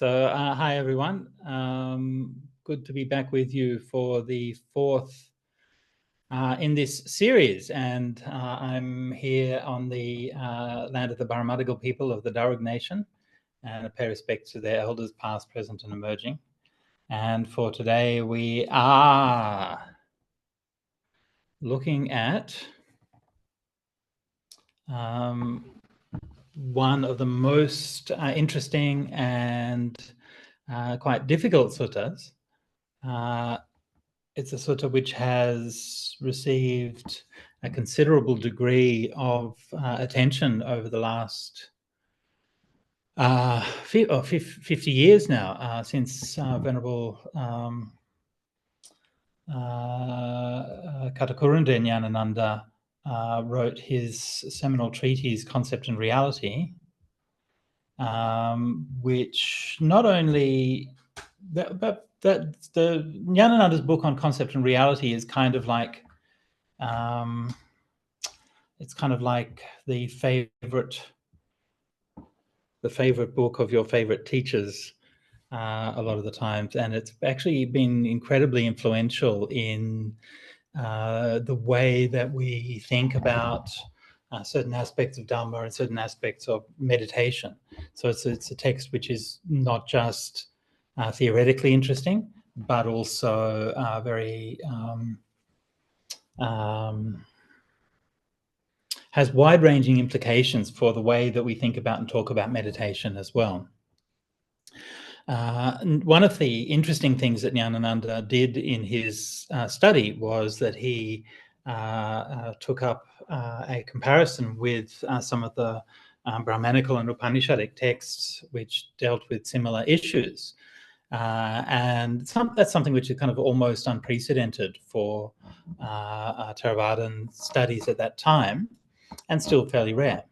Hi everyone. Good to be back with you for the fourth in this series, and I'm here on the land of the Barramadigal people of the Darug Nation, and I pay respect to their elders, past, present, and emerging. And for today, we are looking at one of the most interesting and quite difficult suttas. It's a sutta which has received a considerable degree of attention over the last 50 years now, since Venerable Katakurunde Nyanananda wrote his seminal treatise, Concept and Reality, which not only the Nyanananda's book on Concept and Reality is kind of like it's kind of like the favorite book of your favorite teachers a lot of the times, and it's actually been incredibly influential in the way that we think about certain aspects of Dhamma and certain aspects of meditation. So it's a text which is not just theoretically interesting, but also very has wide-ranging implications for the way that we think about and talk about meditation as well. One of the interesting things that Nyanananda did in his study was that he took up a comparison with some of the Brahmanical and Upanishadic texts which dealt with similar issues. And that's something which is kind of almost unprecedented for Theravadan studies at that time, and still fairly rare.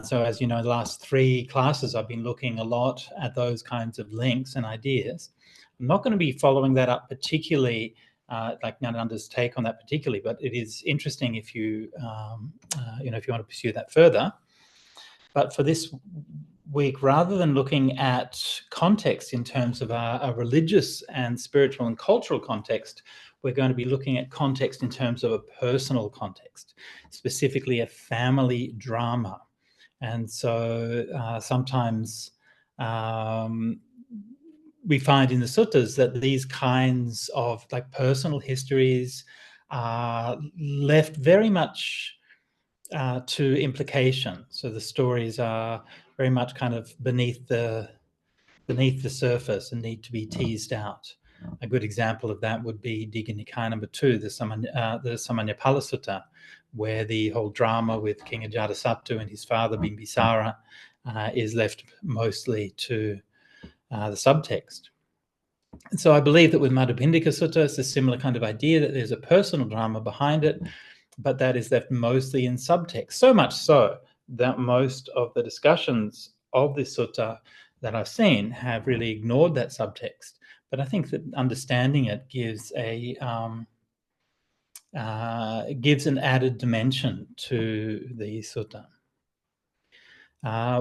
So as you know, the last three classes I've been looking a lot at those kinds of links and ideas. I'm not going to be following that up particularly like Nyanananda's take on that particularly, but it is interesting if you if you want to pursue that further. But for this week, rather than looking at context in terms of a religious and spiritual and cultural context, we're going to be looking at context in terms of a personal context, specifically a family drama. And so sometimes we find in the suttas that these kinds of like personal histories are left very much to implication. So the stories are very much kind of beneath the surface and need to be teased out. A good example of that would be Digha Nikaya number 2, the Samanyapala Sutta, where the whole drama with King Ajatasattu and his father Bimbisara is left mostly to the subtext. And so I believe that with Madhupindika Sutta, it's a similar kind of idea that there's a personal drama behind it, but that is left mostly in subtext. So much so that most of the discussions of this sutta that I've seen have really ignored that subtext. But I think that understanding it gives gives an added dimension to the sutta.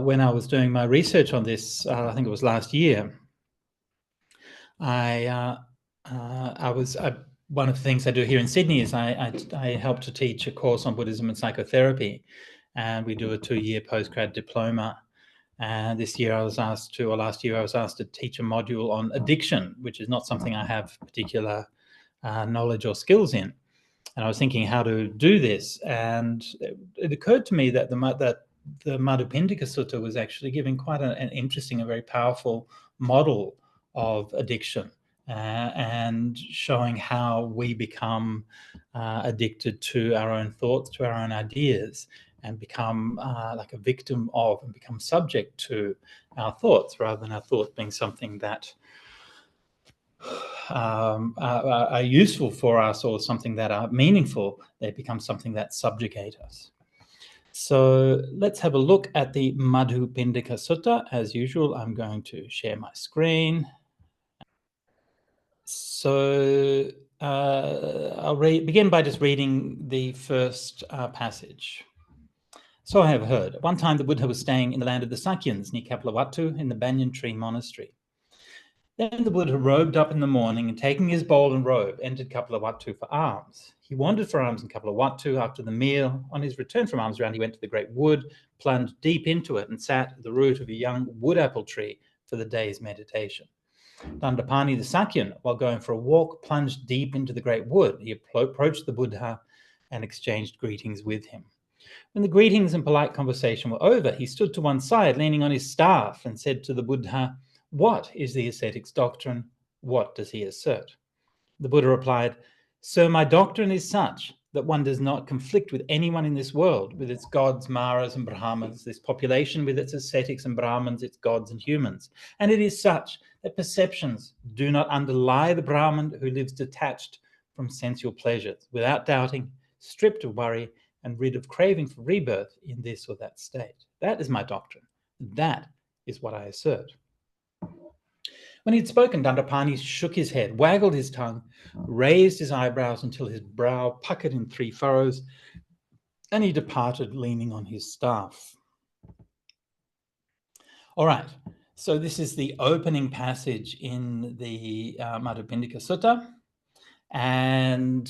When I was doing my research on this, I think it was last year, one of the things I do here in Sydney is I help to teach a course on Buddhism and psychotherapy, and we do a 2-year postgrad diploma. And this year I was asked to, or last year I was asked to teach a module on addiction, which is not something I have particular knowledge or skills in. And I was thinking how to do this, and it occurred to me that the Madhupindika Sutta was actually giving quite an interesting and very powerful model of addiction and showing how we become addicted to our own thoughts, to our own ideas, and become like a victim of and become subject to our thoughts, rather than our thoughts being something that are useful for us or something that are meaningful. They become something that subjugate us. So let's have a look at the Madhupindika Sutta. As usual, I'm going to share my screen. So I'll begin by just reading the first passage. So I have heard. At one time, the Buddha was staying in the land of the Sakyans near Kapilavatthu in the Banyan Tree Monastery. Then the Buddha robed up in the morning and, taking his bowl and robe, entered Kapilavatthu for alms. He wandered for alms in Kapilavatthu. After the meal, on his return from alms round, he went to the great wood, plunged deep into it, and sat at the root of a young wood apple tree for the day's meditation. Dandapani the Sakyan, while going for a walk, plunged deep into the great wood. He approached the Buddha and exchanged greetings with him. When the greetings and polite conversation were over, he stood to one side, leaning on his staff, and said to the Buddha, "What is the ascetic's doctrine? What does he assert?" The Buddha replied, "Sir, my doctrine is such that one does not conflict with anyone in this world, with its gods, Maras and Brahmas, this population with its ascetics and Brahmins, its gods and humans. And it is such that perceptions do not underlie the Brahman who lives detached from sensual pleasures, without doubting, stripped of worry, and rid of craving for rebirth in this or that state. That is my doctrine. That is what I assert." When he had spoken, Dandapani shook his head, waggled his tongue, raised his eyebrows until his brow puckered in 3 furrows, and he departed, leaning on his staff. All right, so this is the opening passage in the Madhupindika Sutta, and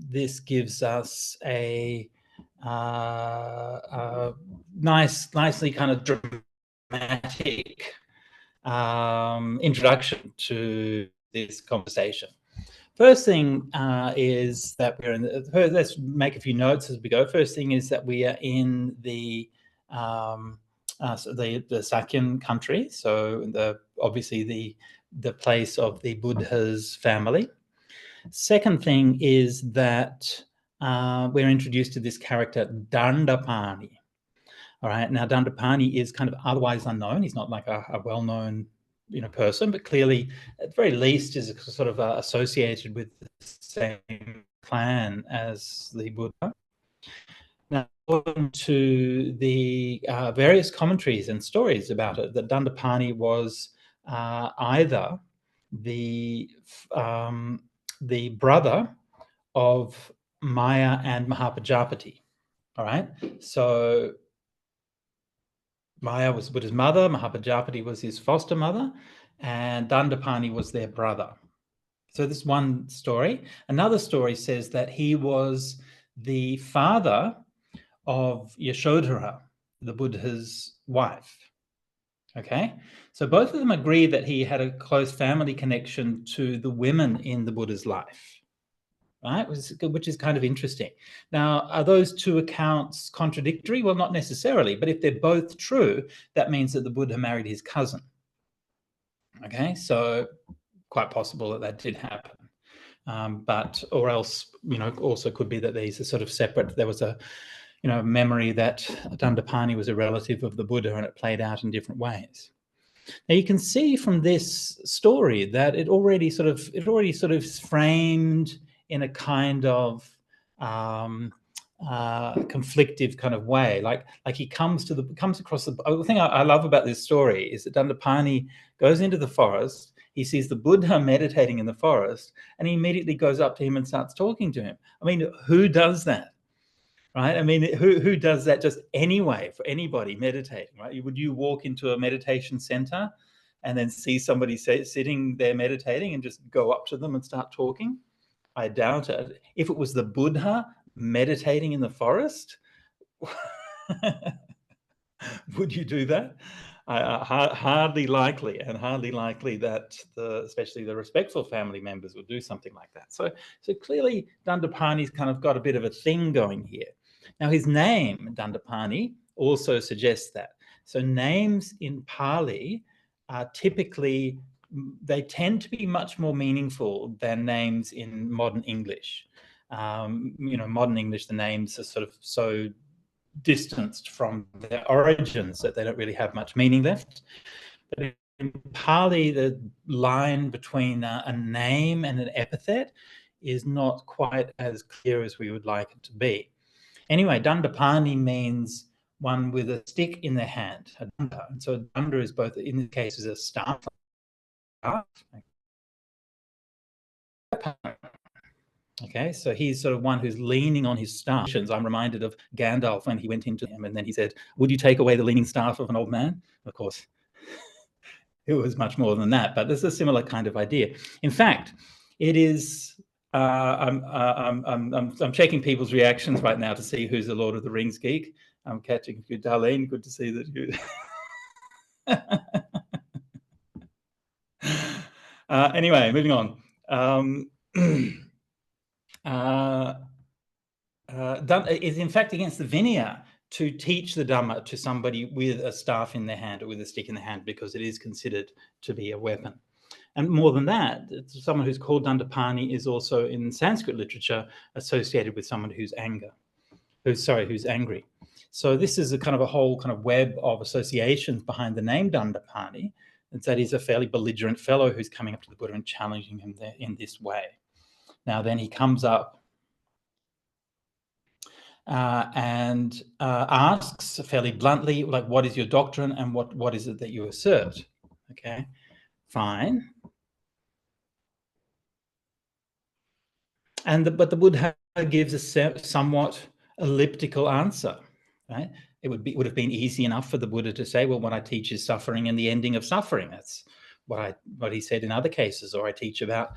this gives us a nicely kind of dramatic introduction to this conversation. First thing is that we're in the, let's make a few notes as we go. First thing is that we are in the Sakyan country, so obviously the place of the Buddha's family. Second thing is that we're introduced to this character Dandapani. All right, now Dandapani is kind of otherwise unknown. He's not like a well-known person, but clearly, at the very least, is sort of associated with the same clan as the Buddha. Now, according to the various commentaries and stories about it, that Dandapani was either the brother of Maya and Mahapajapati. All right, so Maya was Buddha's mother, Mahapajapati was his foster mother, and Dandapani was their brother. So this one story. Another story says that he was the father of Yashodhara, the Buddha's wife. Okay, so both of them agree that he had a close family connection to the women in the Buddha's life. Right, which is kind of interesting. Now, are those two accounts contradictory? Well, not necessarily, but if they're both true, that means that the Buddha married his cousin. Okay, so quite possible that did happen. But, or else, also could be that these are sort of separate. There was a, memory that Dandapani was a relative of the Buddha and it played out in different ways. Now you can see from this story that it already sort of framed in a kind of conflictive kind of way. Like he comes across the thing I love about this story is that Dandapani goes into the forest. He sees the Buddha meditating in the forest, and he immediately goes up to him and starts talking to him. I mean, who does that? Right? I mean, who does that just anyway for anybody meditating, right? Would you walk into a meditation center and then see somebody sitting there meditating and just go up to them and start talking? I doubt it. If it was the Buddha meditating in the forest, would you do that? Hardly likely, and hardly likely that especially the respectful family members would do something like that. So clearly Dandapani's kind of got a bit of a thing going here. Now his name, Dandapani, also suggests that. So names in Pali are typically, they tend to be much more meaningful than names in modern English. Modern English, the names are sort of so distanced from their origins that they don't really have much meaning left. But in Pali, the line between a name and an epithet is not quite as clear as we would like it to be. Anyway, Dandapani means one with a stick in their hand, a danda. And so a danda is both, in this case, is a staff. Okay, so he's sort of one who's leaning on his staff. I'm reminded of Gandalf when he went into him and then he said, "Would you take away the leaning staff of an old man?" Of course, it was much more than that, but there's a similar kind of idea. In fact, it is. I'm checking people's reactions right now to see who's the Lord of the Rings geek. I'm catching you, Darlene. Good to see that you. Anyway, moving on. Is in fact against the Vinaya to teach the Dhamma to somebody with a staff in their hand or with a stick in their hand, because it is considered to be a weapon. And more than that, someone who's called Dandapani is also in Sanskrit literature associated with someone who's angry. So this is a kind of a whole kind of web of associations behind the name Dandapani. That is a fairly belligerent fellow who's coming up to the Buddha and challenging him in this way. Now then he comes up and asks fairly bluntly, like, what is your doctrine and what is it that you assert? Okay, fine. But the Buddha gives a somewhat elliptical answer, right? It would have been easy enough for the Buddha to say, well, what I teach is suffering and the ending of suffering. That's what he said in other cases. Or I teach about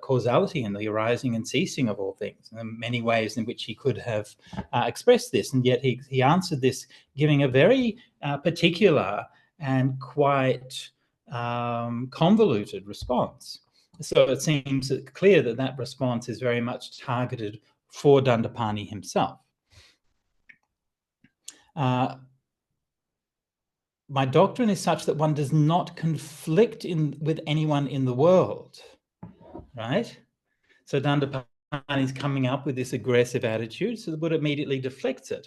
causality and the arising and ceasing of all things. And there are many ways in which he could have expressed this, and yet he answered this giving a very particular and quite convoluted response. So it seems clear that that response is very much targeted for Dandapani himself. My doctrine is such that one does not conflict with anyone in the world, right? So Dandapani is coming up with this aggressive attitude, so the Buddha immediately deflects it.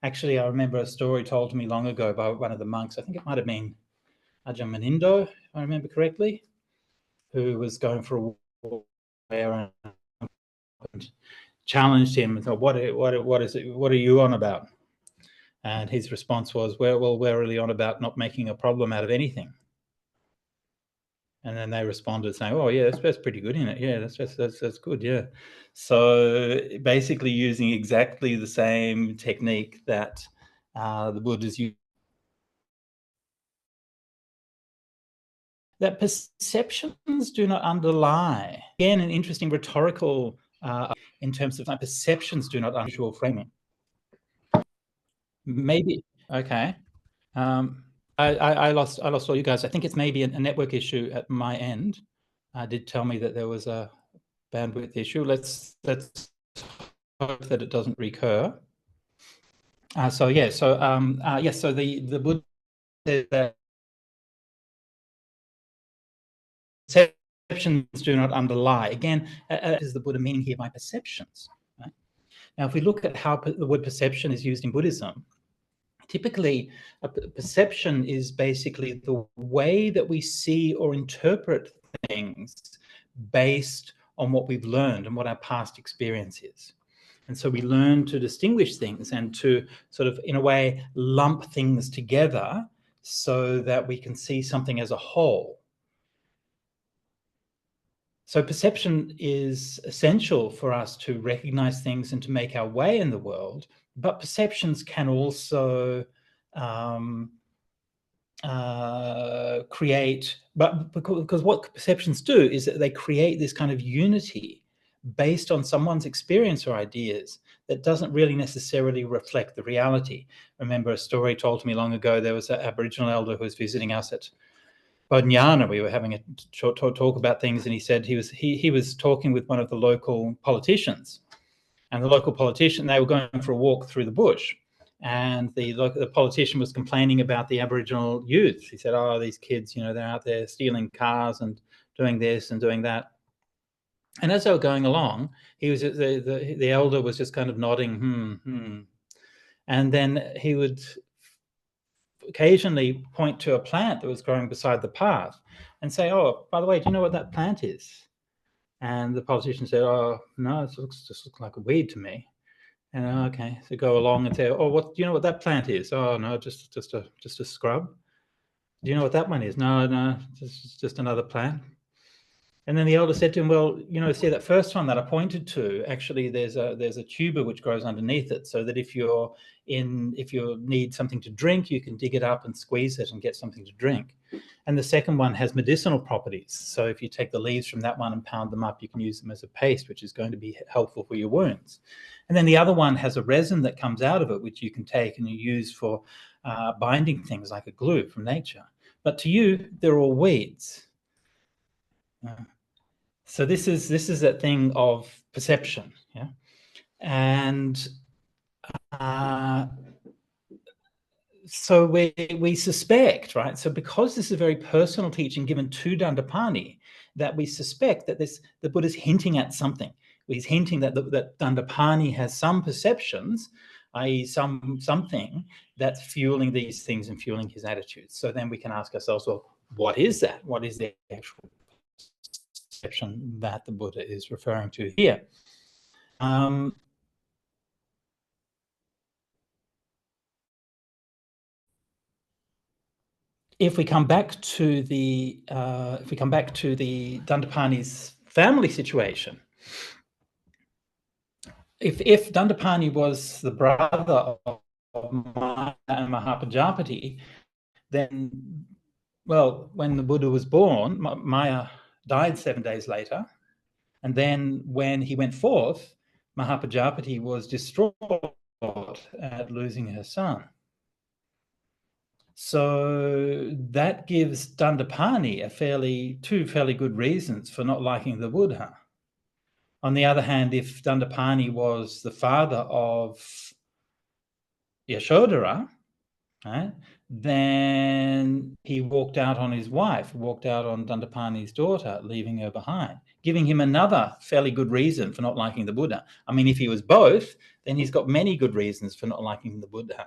Actually, I remember a story told to me long ago by one of the monks. I think it might have been Ajahn Sujato, if I remember correctly, who was going for a walk and challenged him and thought, what is it? What are you on about? And his response was, well, we're really on about not making a problem out of anything. And then they responded saying, oh, yeah, that's pretty good, isn't it? Yeah, that's good, yeah. So basically using exactly the same technique that the Buddha's used. That perceptions do not underlie. Again, an interesting rhetorical in terms of perceptions do not unusual framing. Maybe, okay. I lost all you guys. I think it's maybe a network issue at my end. Did tell me that there was a bandwidth issue. Let's hope that it doesn't recur. So the Buddha says that perceptions do not underlie. Again, is the Buddha meaning here by perceptions? Right? Now, if we look at how the word perception is used in Buddhism, typically a perception is basically the way that we see or interpret things based on what we've learned and what our past experience is. And so we learn to distinguish things and to sort of, in a way, lump things together so that we can see something as a whole. So perception is essential for us to recognize things and to make our way in the world, but perceptions can also create, but because what perceptions do is that they create this kind of unity based on someone's experience or ideas that doesn't really necessarily reflect the reality. Remember a story told to me long ago, there was an Aboriginal elder who was visiting us at Bodnyana. We were having a short talk about things, and he said he was talking with one of the local politicians, and the local politician, they were going for a walk through the bush, and the politician was complaining about the Aboriginal youth. He said, oh, these kids, they're out there stealing cars and doing this and doing that. And as they were going along, the elder was just kind of nodding, and then he would occasionally point to a plant that was growing beside the path and say, oh, by the way, do you know what that plant is? And the politician said, oh, no, it just looks like a weed to me. And okay, so go along and say, oh, what do you know what that plant is? Oh, no, just a scrub. Do you know what that one is? No, just another plant. And then the elder said to him, well, see that first one that I pointed to, actually there's a tuber which grows underneath it, so that if you need something to drink, you can dig it up and squeeze it and get something to drink. And the second one has medicinal properties. So if you take the leaves from that one and pound them up, you can use them as a paste, which is going to be helpful for your wounds. And then the other one has a resin that comes out of it, which you can take and you use for binding things like a glue from nature. But to you, they're all weeds. So this is that thing of perception, yeah, and so we suspect, right? So because this is a very personal teaching given to Dandapani, that we suspect that the Buddha's hinting at something. He's hinting that that Dandapani has some perceptions, i.e., something that's fueling these things and fueling his attitudes. So then we can ask ourselves, well, what is that? What is the actual perception that the Buddha is referring to here? If we come back to the Dandapani's family situation, if Dandapani was the brother of Maya and Mahapajapati, then, well, when the Buddha was born, Maya died 7 days later, and then when he went forth, Mahapajapati was distraught at losing her son. So that gives Dandapani two fairly good reasons for not liking the Buddha. On the other hand, if Dandapani was the father of Yashodhara, right, then he walked out on his wife, walked out on Dandapani's daughter, leaving her behind, giving him another fairly good reason for not liking the Buddha. I mean, if he was both, then he's got many good reasons for not liking the Buddha.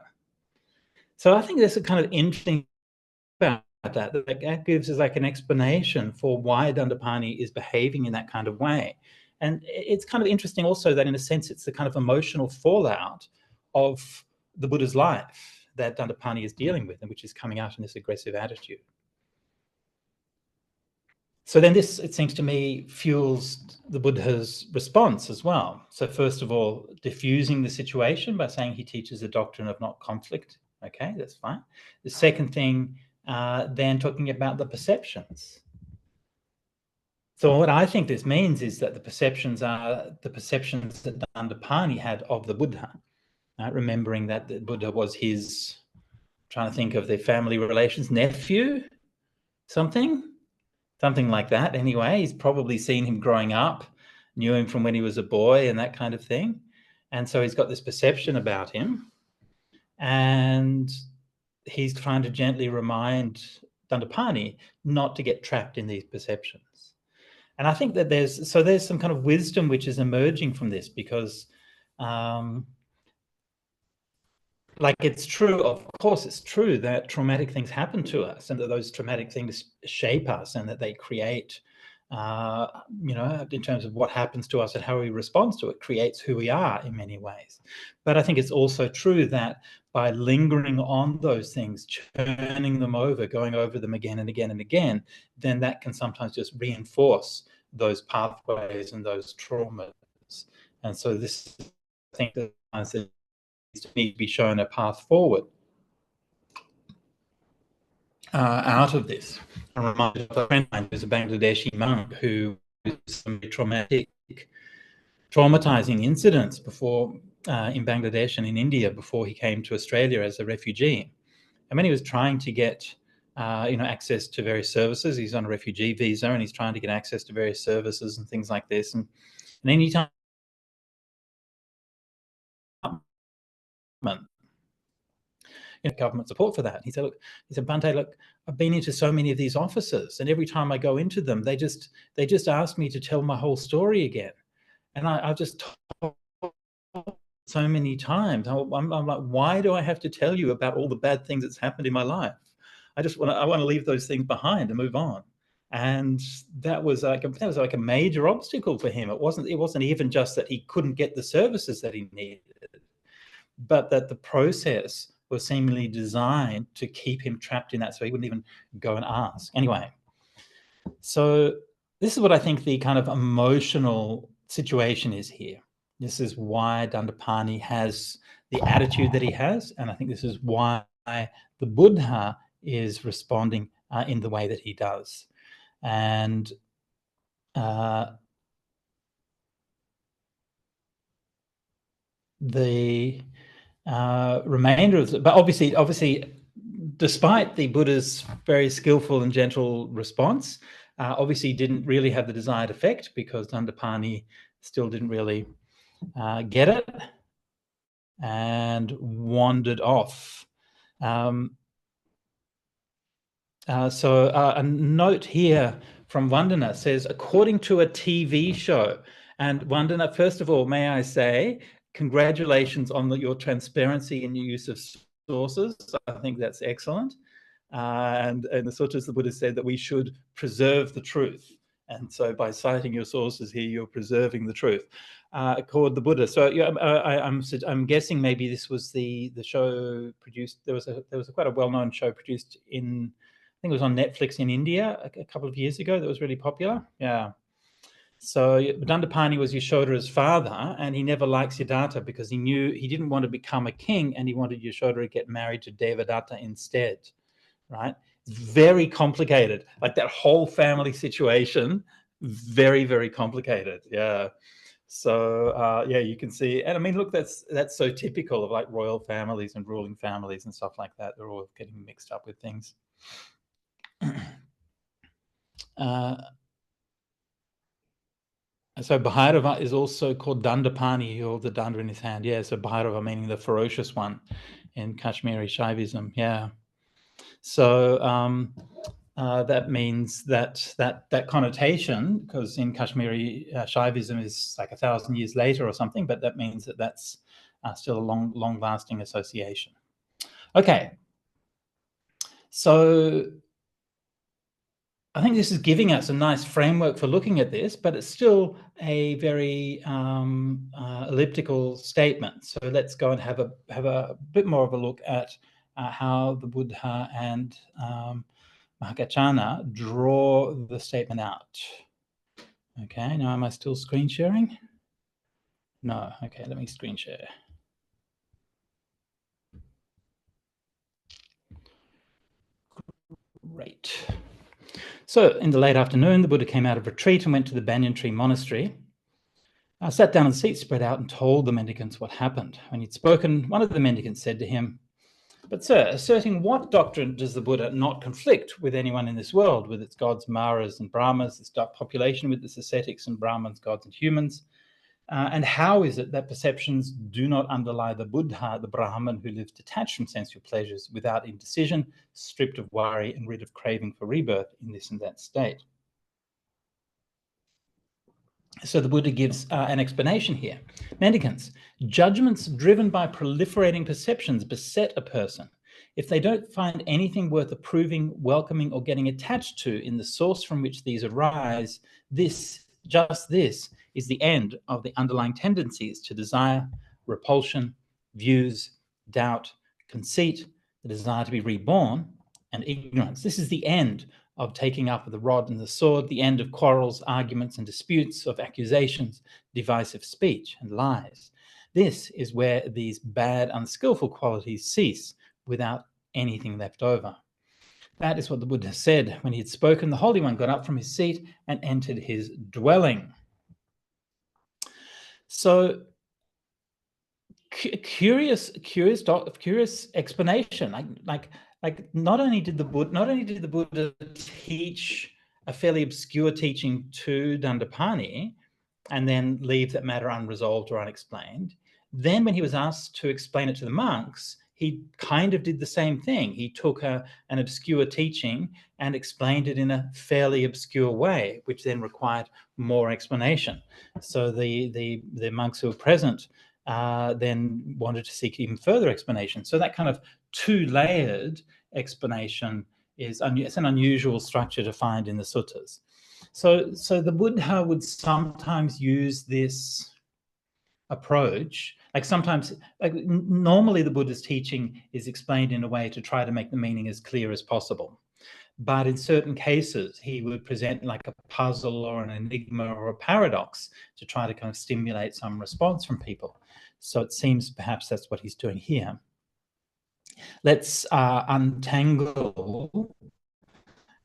So I think there's a kind of interesting about that gives us like an explanation for why Dandapani is behaving in that kind of way. And it's kind of interesting also that in a sense it's the kind of emotional fallout of the Buddha's life that Dandapani is dealing with, and which is coming out in this aggressive attitude. So then this, it seems to me, fuels the Buddha's response as well. So first of all, diffusing the situation by saying he teaches the doctrine of not conflict. Okay, that's fine. The second thing, then talking about the perceptions. So what I think this means is that the perceptions are the perceptions that Dandapani had of the Buddha, remembering that the Buddha was his, trying to think of their family relations, nephew, something like that. Anyway, he's probably seen him growing up, knew him from when he was a boy and that kind of thing. And so he's got this perception about him. And he's trying to gently remind Dandapani not to get trapped in these perceptions. And I think that there's some kind of wisdom which is emerging from this, because like, it's true, of course it's true that traumatic things happen to us, and that those traumatic things shape us, and that they create, in terms of what happens to us and how we respond to it, creates who we are in many ways. But I think it's also true that by lingering on those things, churning them over, going over them again and again and again, then that can sometimes just reinforce those pathways and those traumas. And so this, I think, that need to be shown a path forward out of this. I'm reminded of a friend of mine who's a Bangladeshi monk who had some traumatizing incidents before in Bangladesh and in India before he came to Australia as a refugee. And when he was trying to get access to various services, he's on a refugee visa and he's trying to get access to various services and things like this. And anytime government support for that. He said, Bhante, look, I've been into so many of these offices, and every time I go into them, they just ask me to tell my whole story again. And I've just told so many times. I'm like, why do I have to tell you about all the bad things that's happened in my life? I want to leave those things behind and move on. And that was like a major obstacle for him. It wasn't even just that he couldn't get the services that he needed, but that the process was seemingly designed to keep him trapped in that, so he wouldn't even go and ask. Anyway, so this is what I think the kind of emotional situation is here. This is why Dandapani has the attitude that he has, and I think this is why the Buddha is responding in the way that he does. And the remainder of but obviously, despite the Buddha's very skillful and gentle response, obviously didn't really have the desired effect, because Dandapani still didn't really get it and wandered off. So a note here from Vandana says, according to a TV show, and Vandana, first of all, may I say, congratulations on your transparency in your use of sources. I think that's excellent. And in the sutras, the Buddha said that we should preserve the truth. And so by citing your sources here, you're preserving the truth. Called the Buddha. So yeah, I'm guessing maybe this was the show produced. There was quite a well-known show produced in, I think it was on Netflix in India a couple of years ago, that was really popular. Yeah. So Dandapani was Yashoda's father, and he never liked Siddhartha because he knew he didn't want to become a king, and he wanted Yashoda to get married to Devadatta instead, right? It's very complicated. Like that whole family situation, very, very complicated. Yeah. So yeah, you can see, and I mean, look, that's so typical of like royal families and ruling families and stuff like that. They're all getting mixed up with things. So Bhairava is also called Dandapani. He holds the danda in his hand. Yeah, so Bhairava meaning the ferocious one in Kashmiri Shaivism. Yeah. So that means that connotation, because in Kashmiri Shaivism is like 1,000 years later or something, but that means that that's still a long-lasting association. Okay. So I think this is giving us a nice framework for looking at this, but it's still a very elliptical statement. So let's go and have a bit more of a look at how the Buddha and Mahakachana draw the statement out. Okay, now am I still screen sharing? No. Okay, let me screen share. Great. So in the late afternoon, the Buddha came out of retreat and went to the Banyan Tree Monastery. I sat down on the seat, spread out, and told the mendicants what happened. When he'd spoken, one of the mendicants said to him, "But sir, asserting what doctrine does the Buddha not conflict with anyone in this world, with its gods, Maras and Brahmas, its dark population with its ascetics and Brahmins, gods and humans? And how is it that perceptions do not underlie the Buddha, the Brahman who lives detached from sensual pleasures, without indecision, stripped of worry, and rid of craving for rebirth in this and that state?" So the Buddha gives an explanation here. Mendicants, judgments driven by proliferating perceptions beset a person. If they don't find anything worth approving, welcoming, or getting attached to in the source from which these arise, just this is the end of the underlying tendencies to desire, repulsion, views, doubt, conceit, the desire to be reborn, and ignorance. This is the end of taking up the rod and the sword, the end of quarrels, arguments, and disputes, of accusations, divisive speech, and lies. This is where these bad, unskillful qualities cease without anything left over. That is what the Buddha said. When he had spoken, the Holy One got up from his seat and entered his dwelling. So curious explanation. Like not only did the Buddha teach a fairly obscure teaching to Dandapani and then leave that matter unresolved or unexplained, then when he was asked to explain it to the monks, he kind of did the same thing. He took an obscure teaching and explained it in a fairly obscure way, which then required more explanation. So the monks who were present then wanted to seek even further explanation. So that kind of two-layered explanation it's an unusual structure to find in the suttas. So the Buddha would sometimes use this approach. Like sometimes, normally the Buddha's teaching is explained in a way to try to make the meaning as clear as possible. But in certain cases, he would present like a puzzle or an enigma or a paradox to try to kind of stimulate some response from people. So it seems perhaps that's what he's doing here. Let's untangle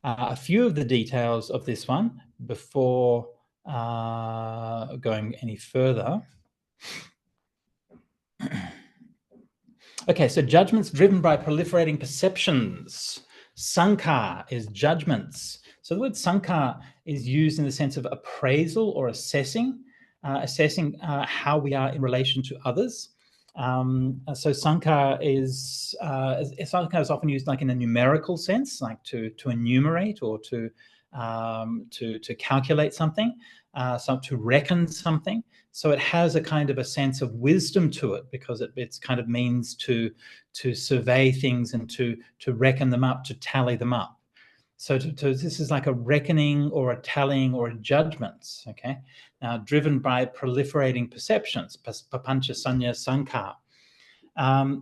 a few of the details of this one before going any further. Okay, so judgments driven by proliferating perceptions. Sankhar is judgments. So the word sankhar is used in the sense of appraisal or assessing how we are in relation to others. So sankhar is often used like in a numerical sense, like to enumerate or to calculate something, to reckon something. So it has a kind of a sense of wisdom to it, because it's kind of means to survey things and to reckon them up, to tally them up. So this is like a reckoning or a tallying or a judgments. Okay, now driven by proliferating perceptions, papancha sanya sankhar.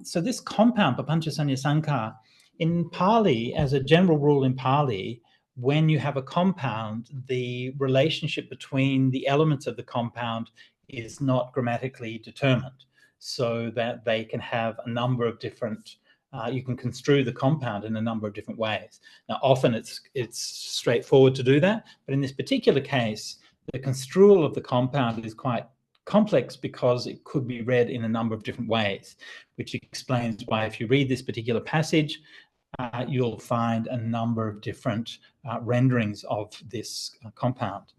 So this compound, papancha sanya sankhar, in Pali, as a general rule in Pali, when you have a compound, the relationship between the elements of the compound is not grammatically determined, so that they can have a number of different, you can construe the compound in a number of different ways. Now, often it's straightforward to do that, but in this particular case, the construal of the compound is quite complex because it could be read in a number of different ways, which explains why if you read this particular passage, you'll find a number of different renderings of this compound.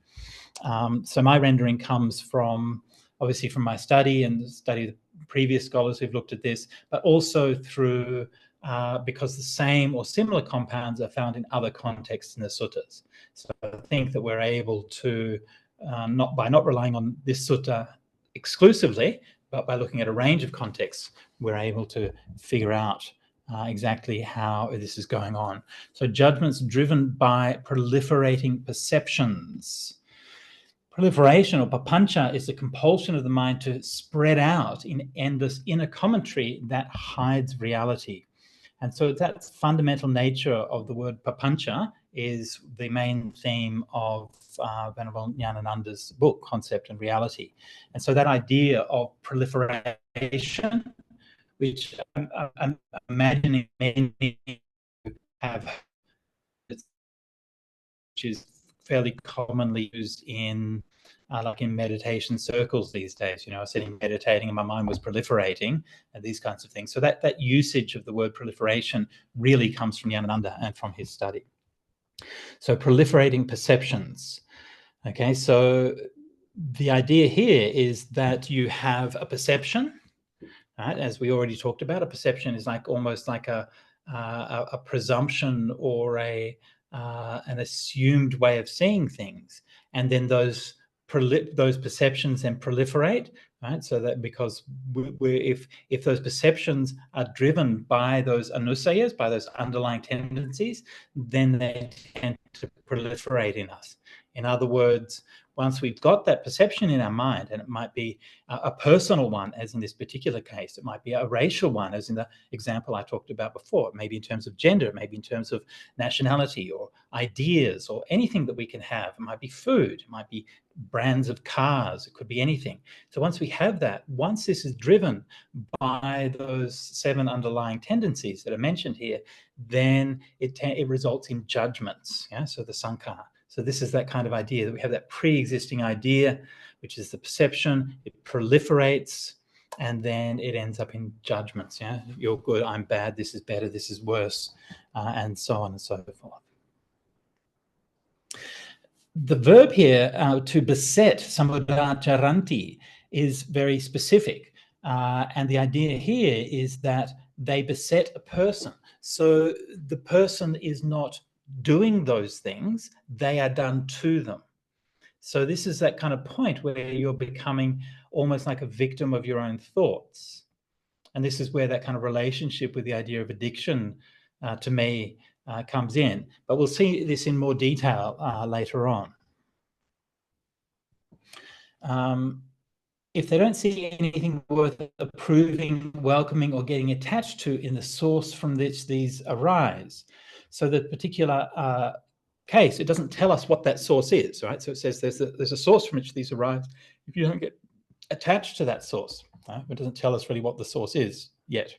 So my rendering comes from, obviously, from my study and the study of the previous scholars who've looked at this, but also through, because the same or similar compounds are found in other contexts in the suttas. So I think that we're able to, by not relying on this sutta exclusively, but by looking at a range of contexts, we're able to figure out exactly how this is going on. So judgments driven by proliferating perceptions. Proliferation, or papancha, is the compulsion of the mind to spread out in endless inner commentary that hides reality. And so that fundamental nature of the word papancha is the main theme of Venerable Jnanananda's book, Concept and Reality. And so that idea of proliferation, which I'm imagining many have, which is fairly commonly used in like in meditation circles these days. You know, I was sitting meditating and my mind was proliferating and these kinds of things. So that usage of the word proliferation really comes from Jnanananda and from his study. So proliferating perceptions. Okay, so the idea here is that you have a perception, right? As we already talked about, a perception is like almost like a presumption or an assumed way of seeing things, and then those perceptions then proliferate, right? So that because if those perceptions are driven by those anusayas, by those underlying tendencies, then they tend to proliferate in us. In other words, once we've got that perception in our mind, and it might be a personal one, as in this particular case, it might be a racial one, as in the example I talked about before, maybe in terms of gender, maybe in terms of nationality or ideas or anything that we can have. It might be food, it might be brands of cars, it could be anything. So once we have that, once this is driven by those 7 underlying tendencies that are mentioned here, then it results in judgments. Yeah, so the sankhar. So this is that kind of idea, that we have that pre-existing idea, which is the perception, it proliferates, and then it ends up in judgments. Yeah, you're good, I'm bad, this is better, this is worse, and so on and so forth. The verb here, to beset, samudacharanti, is very specific. And the idea here is that they beset a person. So the person is not doing those things, they are done to them. So this is that kind of point where you're becoming almost like a victim of your own thoughts. And this is where that kind of relationship with the idea of addiction, to me, comes in. But we'll see this in more detail later on. if they don't see anything worth approving, welcoming, or getting attached to in the source from which these arise. So that particular case, it doesn't tell us what that source is, right? So it says there's a source from which these arise. If you don't get attached to that source, right, it doesn't tell us really what the source is yet.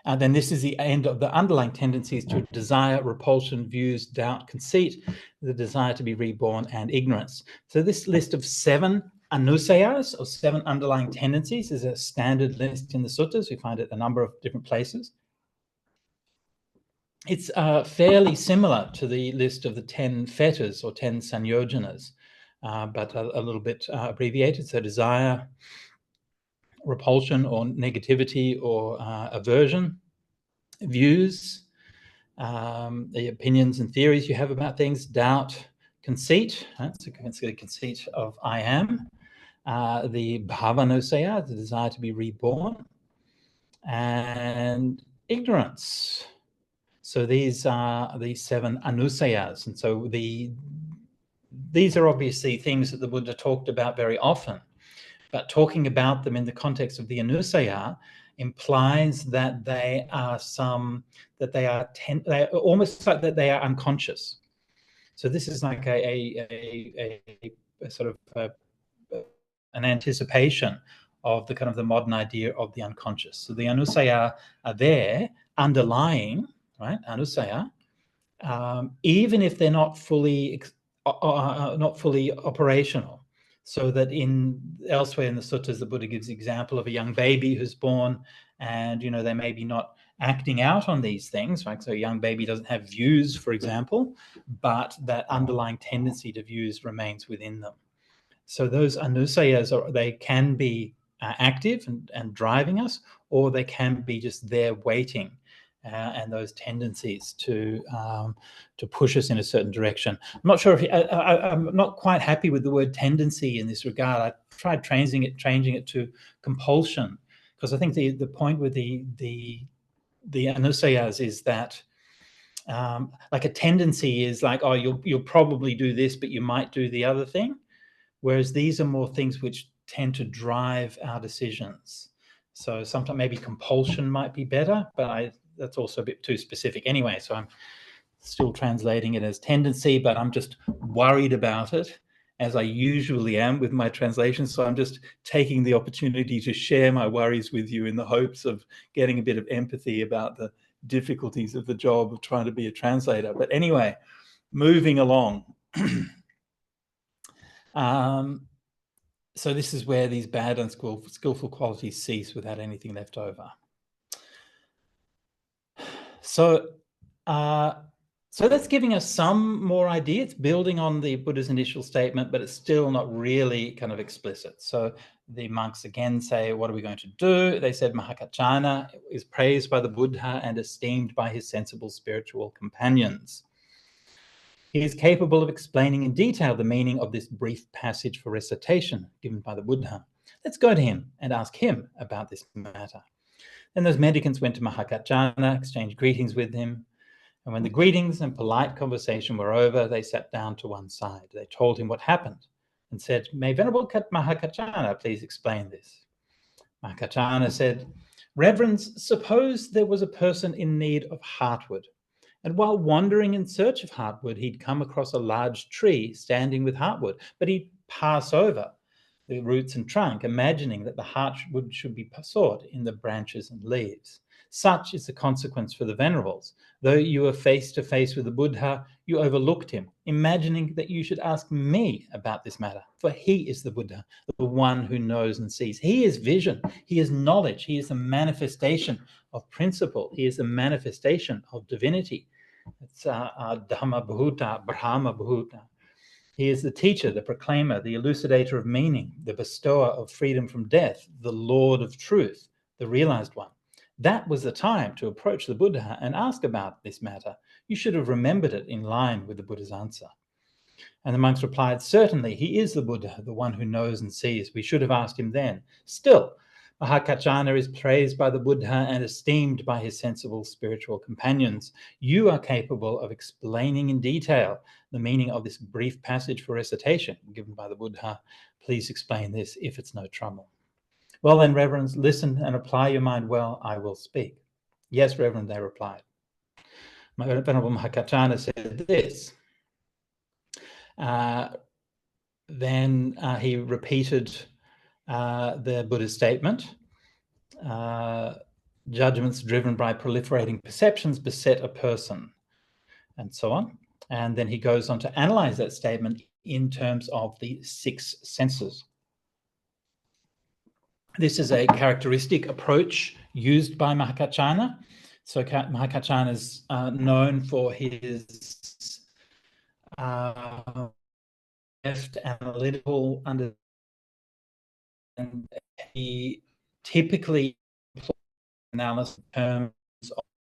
And then this is the end of the underlying tendencies to desire, repulsion, views, doubt, conceit, the desire to be reborn, and ignorance. So this list of 7 anusayas, or 7 underlying tendencies, is a standard list in the suttas. We find it a number of different places. It's fairly similar to the list of the 10 fetters or 10 sanyojanas, but a little bit abbreviated. So desire, repulsion or negativity or aversion, views, the opinions and theories you have about things, doubt, conceit, right? So the conceit of I am, the bhavanusaya, the desire to be reborn, and ignorance. So these are the 7 anusayas. And so these are obviously things that the Buddha talked about very often, but talking about them in the context of the anusaya implies that they are almost like that they are unconscious. So this is like a sort of an anticipation of the kind of the modern idea of the unconscious. So the anusaya are there underlying, right? Anusaya, even if they're not fully operational. So that elsewhere in the suttas, the Buddha gives the example of a young baby who's born, and they may be not acting out on these things, right? So a young baby doesn't have views, for example, but that underlying tendency to views remains within them. So those anusayas, they can be active and driving us, or they can be just there waiting, and those tendencies to push us in a certain direction. I'm not sure if I'm not quite happy with the word tendency in this regard. I tried changing it to compulsion, because I think the point with the anusayas is that like a tendency is like, oh, you'll probably do this, but you might do the other thing. Whereas these are more things which tend to drive our decisions. So sometimes maybe compulsion might be better, but that's also a bit too specific anyway. So I'm still translating it as tendency, but I'm just worried about it, as I usually am with my translations. So I'm just taking the opportunity to share my worries with you in the hopes of getting a bit of empathy about the difficulties of the job of trying to be a translator. But anyway, moving along. So this is where these bad and skillful qualities cease without anything left over. So that's giving us some more idea. It's building on the Buddha's initial statement, but it's still not really kind of explicit. So the monks again say, what are we going to do? They said Mahakachana is praised by the Buddha and esteemed by his sensible spiritual companions. He is capable of explaining in detail the meaning of this brief passage for recitation given by the Buddha. Let's go to him and ask him about this matter. Then those mendicants went to Mahakachana, exchanged greetings with him. And when the greetings and polite conversation were over, they sat down to one side. They told him what happened and said, "May Venerable Mahakachana please explain this." Mahakachana said, "Reverends, suppose there was a person in need of heartwood. And while wandering in search of heartwood, he'd come across a large tree standing with heartwood, but he'd pass over the roots and trunk, imagining that the heartwood should be sought in the branches and leaves. Such is the consequence for the venerables. Though you were face to face with the Buddha, you overlooked him, imagining that you should ask me about this matter, for he is the Buddha, the one who knows and sees. He is vision, he is knowledge, he is the manifestation of principle, he is the manifestation of divinity. It's Dhamma Bhuta, Brahma Bhuta. He is the teacher, the proclaimer, the elucidator of meaning, the bestower of freedom from death, the Lord of truth, the realized one. That was the time to approach the Buddha and ask about this matter. You should have remembered it in line with the Buddha's answer." And the monks replied, "Certainly, he is the Buddha, the one who knows and sees. We should have asked him then. Still, Mahakachana is praised by the Buddha and esteemed by his sensible spiritual companions. You are capable of explaining in detail the meaning of this brief passage for recitation given by the Buddha. Please explain this if it's no trouble. Well then, reverends, listen and apply your mind well, I will speak. Yes, reverend, they replied. My Venerable Mahakachana said this. Then he repeated the Buddha's statement. Judgments driven by proliferating perceptions beset a person, and so on. And then he goes on to analyze that statement in terms of the six senses. This is a characteristic approach used by Mahakachana. So Mahakachana is known for his left analytical understanding. And he typically analysis in terms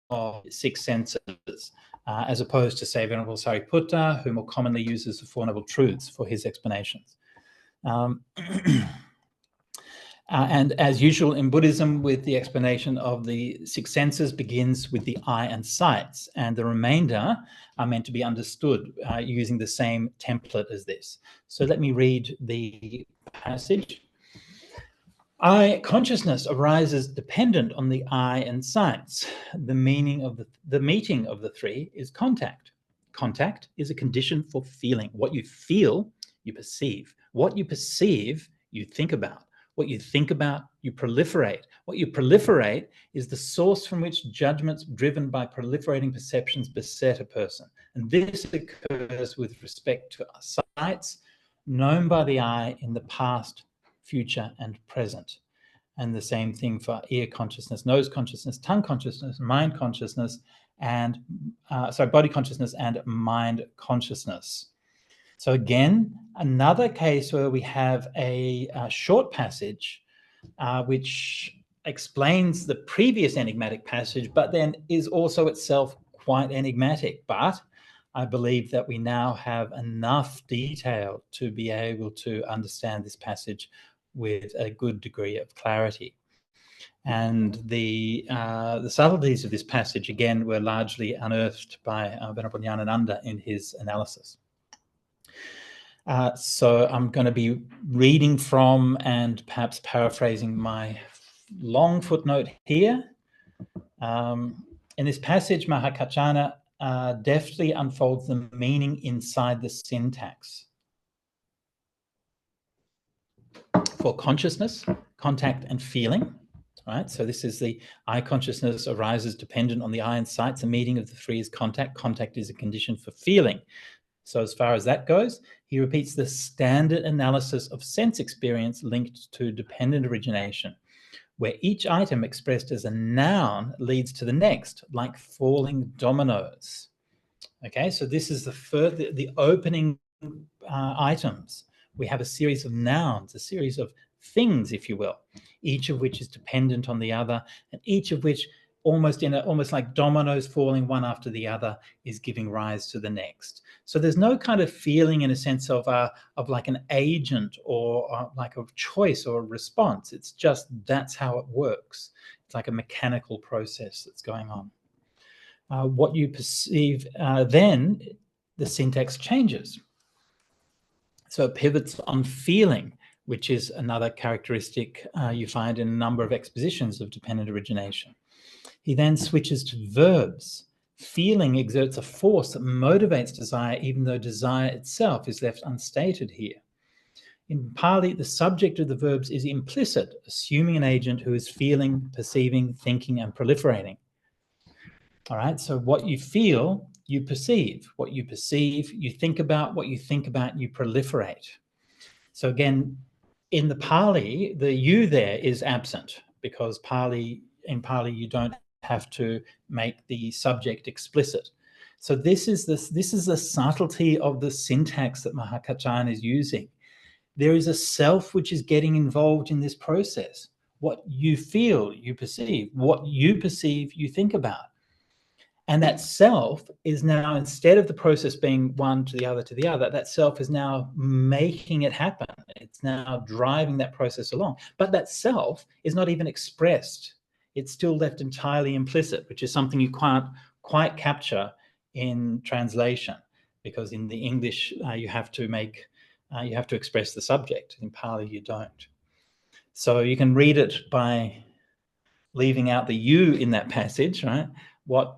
of six senses, as opposed to, say, Venerable Sariputta, who more commonly uses the Four Noble Truths for his explanations. And as usual in Buddhism, with the explanation of the six senses begins with the eye and sights, and the remainder are meant to be understood using the same template as this. So let me read the passage. Eye consciousness arises dependent on the eye and sights. The meaning of the meeting of the three is contact. Contact is a condition for feeling. What you feel, you perceive. What you perceive, you think about. What you think about, you proliferate. What you proliferate is the source from which judgments driven by proliferating perceptions beset a person. And this occurs with respect to sights known by the eye in the past, future, and present. And the same thing for ear consciousness, nose consciousness, tongue consciousness, mind consciousness, and body consciousness and mind consciousness. So again, another case where we have a short passage which explains the previous enigmatic passage, but then is also itself quite enigmatic. But I believe that we now have enough detail to be able to understand this passage with a good degree of clarity. And the subtleties of this passage, again, were largely unearthed by Venerable Nyanananda in his analysis. So I'm going to be reading from and perhaps paraphrasing my long footnote here. In this passage, Mahakachana deftly unfolds the meaning inside the syntax. For consciousness, contact, and feeling, right? So this is the eye consciousness arises dependent on the eye and sights. The meeting of the three is contact. Contact is a condition for feeling. So as far as that goes, he repeats the standard analysis of sense experience linked to dependent origination, where each item expressed as a noun leads to the next, like falling dominoes. Okay, so this is the opening items. We have a series of nouns, a series of things, if you will, each of which is dependent on the other, and each of which almost like dominoes falling one after the other is giving rise to the next. So there's no kind of feeling in a sense of like an agent or like a choice or a response. It's just that's how it works. It's like a mechanical process that's going on. What you perceive, then the syntax changes. So it pivots on feeling, which is another characteristic you find in a number of expositions of dependent origination. He then switches to verbs. Feeling exerts a force that motivates desire, even though desire itself is left unstated here. In Pali, the subject of the verbs is implicit, assuming an agent who is feeling, perceiving, thinking, and proliferating. All right, so what you feel, you perceive. What you perceive, you think about. What you think about, you proliferate. So again, in the Pali, the you there is absent, because in Pali you don't have to make the subject explicit. So this is the subtlety of the syntax that Mahakachana is using. There is a self which is getting involved in this process. What you feel, you perceive. What you perceive, you think about. And that self is now, instead of the process being one to the other to the other, that self is now making it happen. It's now driving that process along. But that self is not even expressed. It's still left entirely implicit, which is something you can't quite capture in translation, because in the English you have to express the subject. In Pali you don't. So you can read it by leaving out the you in that passage, right? What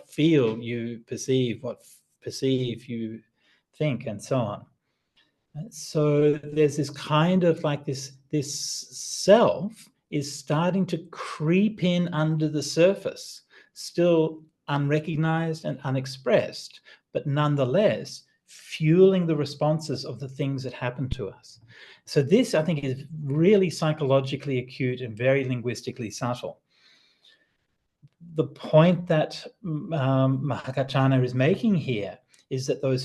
feel you perceive, what perceive you think, and so on. So there's this kind of like this self is starting to creep in under the surface, still unrecognized and unexpressed, but nonetheless fueling the responses of the things that happen to us. So this, I think, is really psychologically acute and very linguistically subtle. The point that Mahakachana is making here is that the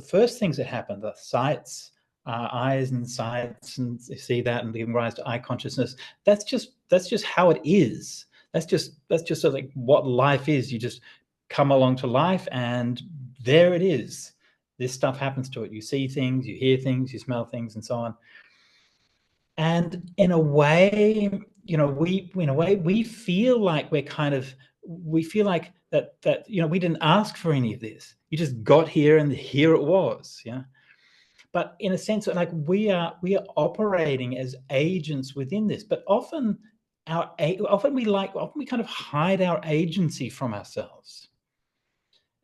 first things that happen, the sights, eyes and sights, and you see that and giving rise to eye consciousness, that's just how it is. That's just sort of like what life is. You just come along to life and there it is. This stuff happens to it. You see things, you hear things, you smell things, and so on. And in a way, we feel like we feel like that we didn't ask for any of this. You just got here and here it was. Yeah. But in a sense, like we are operating as agents within this, but often we kind of hide our agency from ourselves.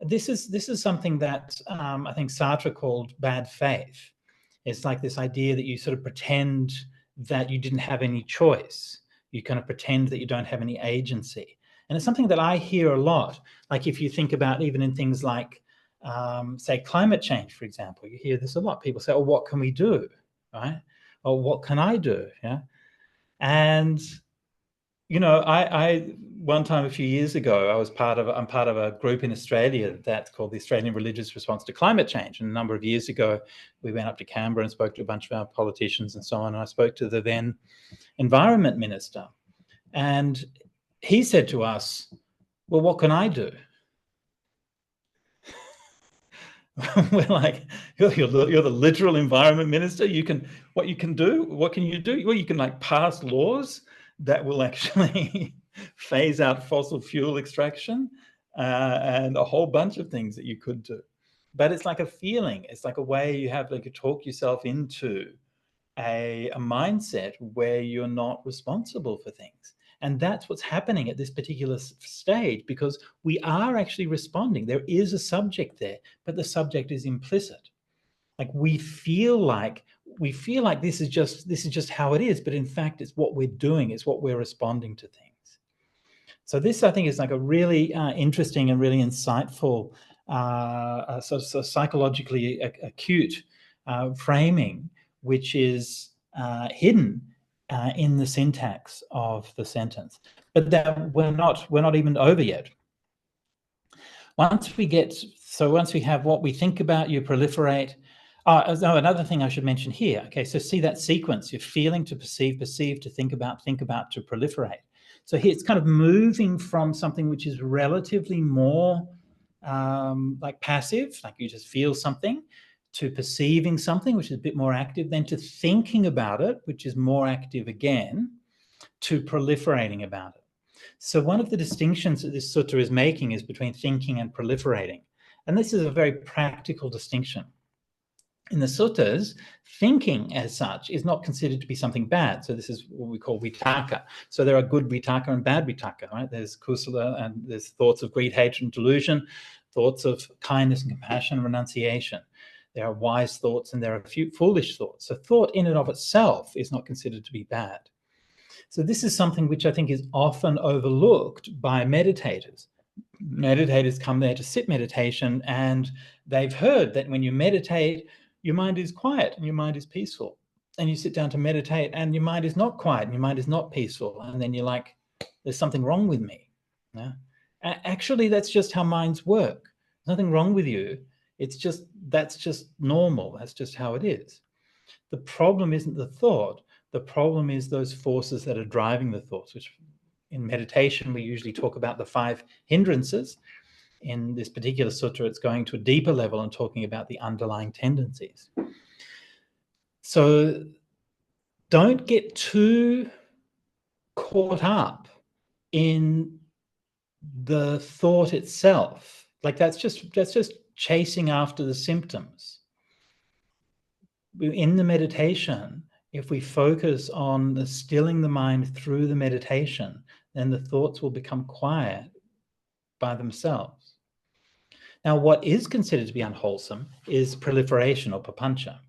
This is something that I think Sartre called bad faith. It's like this idea that you sort of pretend that you didn't have any choice. You kind of pretend that you don't have any agency. And it's something that I hear a lot. Like if you think about even in things like, say, climate change, for example, you hear this a lot. People say, oh, what can we do? Right? Or what can I do? Yeah. And I one time a few years ago, I'm part of a group in Australia that's called the Australian Religious Response to Climate Change. And a number of years ago, we went up to Canberra and spoke to a bunch of our politicians and so on. And I spoke to the then Environment Minister. And he said to us, well, what can I do? We're like, you're the literal environment minister. What you can do? What can you do? Well, you can like pass laws that will actually phase out fossil fuel extraction and a whole bunch of things that you could do. But it's like a feeling. It's like a way you have, like, you talk yourself into a mindset where you're not responsible for things. And that's what's happening at this particular stage, because we are actually responding. There is a subject there, but the subject is implicit. Like we feel like this is just how it is, but in fact, it's what we're doing. It's what we're responding to things. So this, I think, is like a really interesting and really insightful, so psychologically acute framing, which is hidden in the syntax of the sentence. But that we're not even over yet. Once we have what we think about, you proliferate. Another thing I should mention here. Okay, so see that sequence: you're feeling, to perceive, to think about, to proliferate. So here it's kind of moving from something which is relatively more like passive, like you just feel something, to perceiving something, which is a bit more active, then to thinking about it, which is more active again, to proliferating about it. So one of the distinctions that this sutta is making is between thinking and proliferating. And this is a very practical distinction. In the suttas, thinking as such is not considered to be something bad. So this is what we call vitakka. So there are good vitakka and bad vitakka, right? There's kusala and there's thoughts of greed, hatred, and delusion, thoughts of kindness and compassion and renunciation. There are wise thoughts and there are foolish thoughts. So thought in and of itself is not considered to be bad. So this is something which I think is often overlooked by meditators. Meditators come there to sit meditation, and they've heard that when you meditate, your mind is quiet and your mind is peaceful. And you sit down to meditate and your mind is not quiet and your mind is not peaceful. And then you're like, there's something wrong with me. Yeah? Actually, that's just how minds work. There's nothing wrong with you. That's just normal. That's just how it is. The problem isn't the thought. The problem is those forces that are driving the thoughts, which in meditation, we usually talk about the 5 hindrances. In this particular sutta, it's going to a deeper level and talking about the underlying tendencies. So don't get too caught up in the thought itself. Like that's just chasing after the symptoms. In the meditation, if we focus on stilling the mind through the meditation, then the thoughts will become quiet by themselves. Now, what is considered to be unwholesome is proliferation or papancha.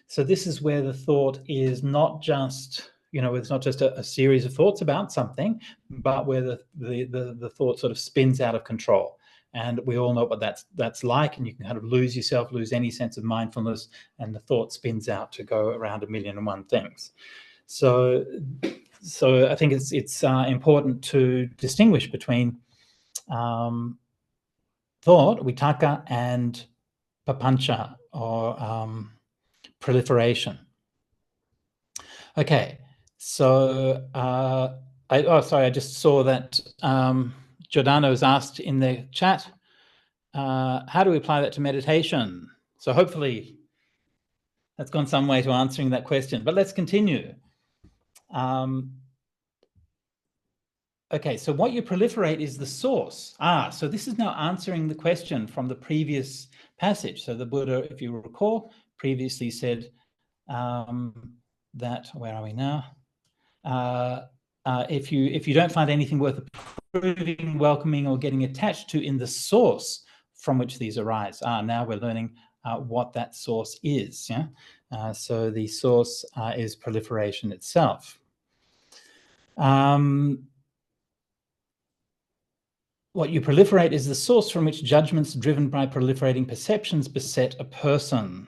So this is where the thought is not just, it's not just a series of thoughts about something, but where the thought sort of spins out of control. And we all know what that's like, and you can kind of lose yourself, lose any sense of mindfulness, and the thought spins out to go around 1,000,001 things. So I think it's important to distinguish between thought, vitaka, and papancha, or proliferation. Okay, so I just saw that Giordano has asked in the chat, how do we apply that to meditation? So hopefully that's gone some way to answering that question, but let's continue. Okay, so what you proliferate is the source. So this is now answering the question from the previous passage. So the Buddha, if you recall, previously said that, where are we now? If you don't find anything worth approving, welcoming, or getting attached to in the source from which these arise. Now we're learning what that source is. Yeah. So the source is proliferation itself. What you proliferate is the source from which judgments driven by proliferating perceptions beset a person.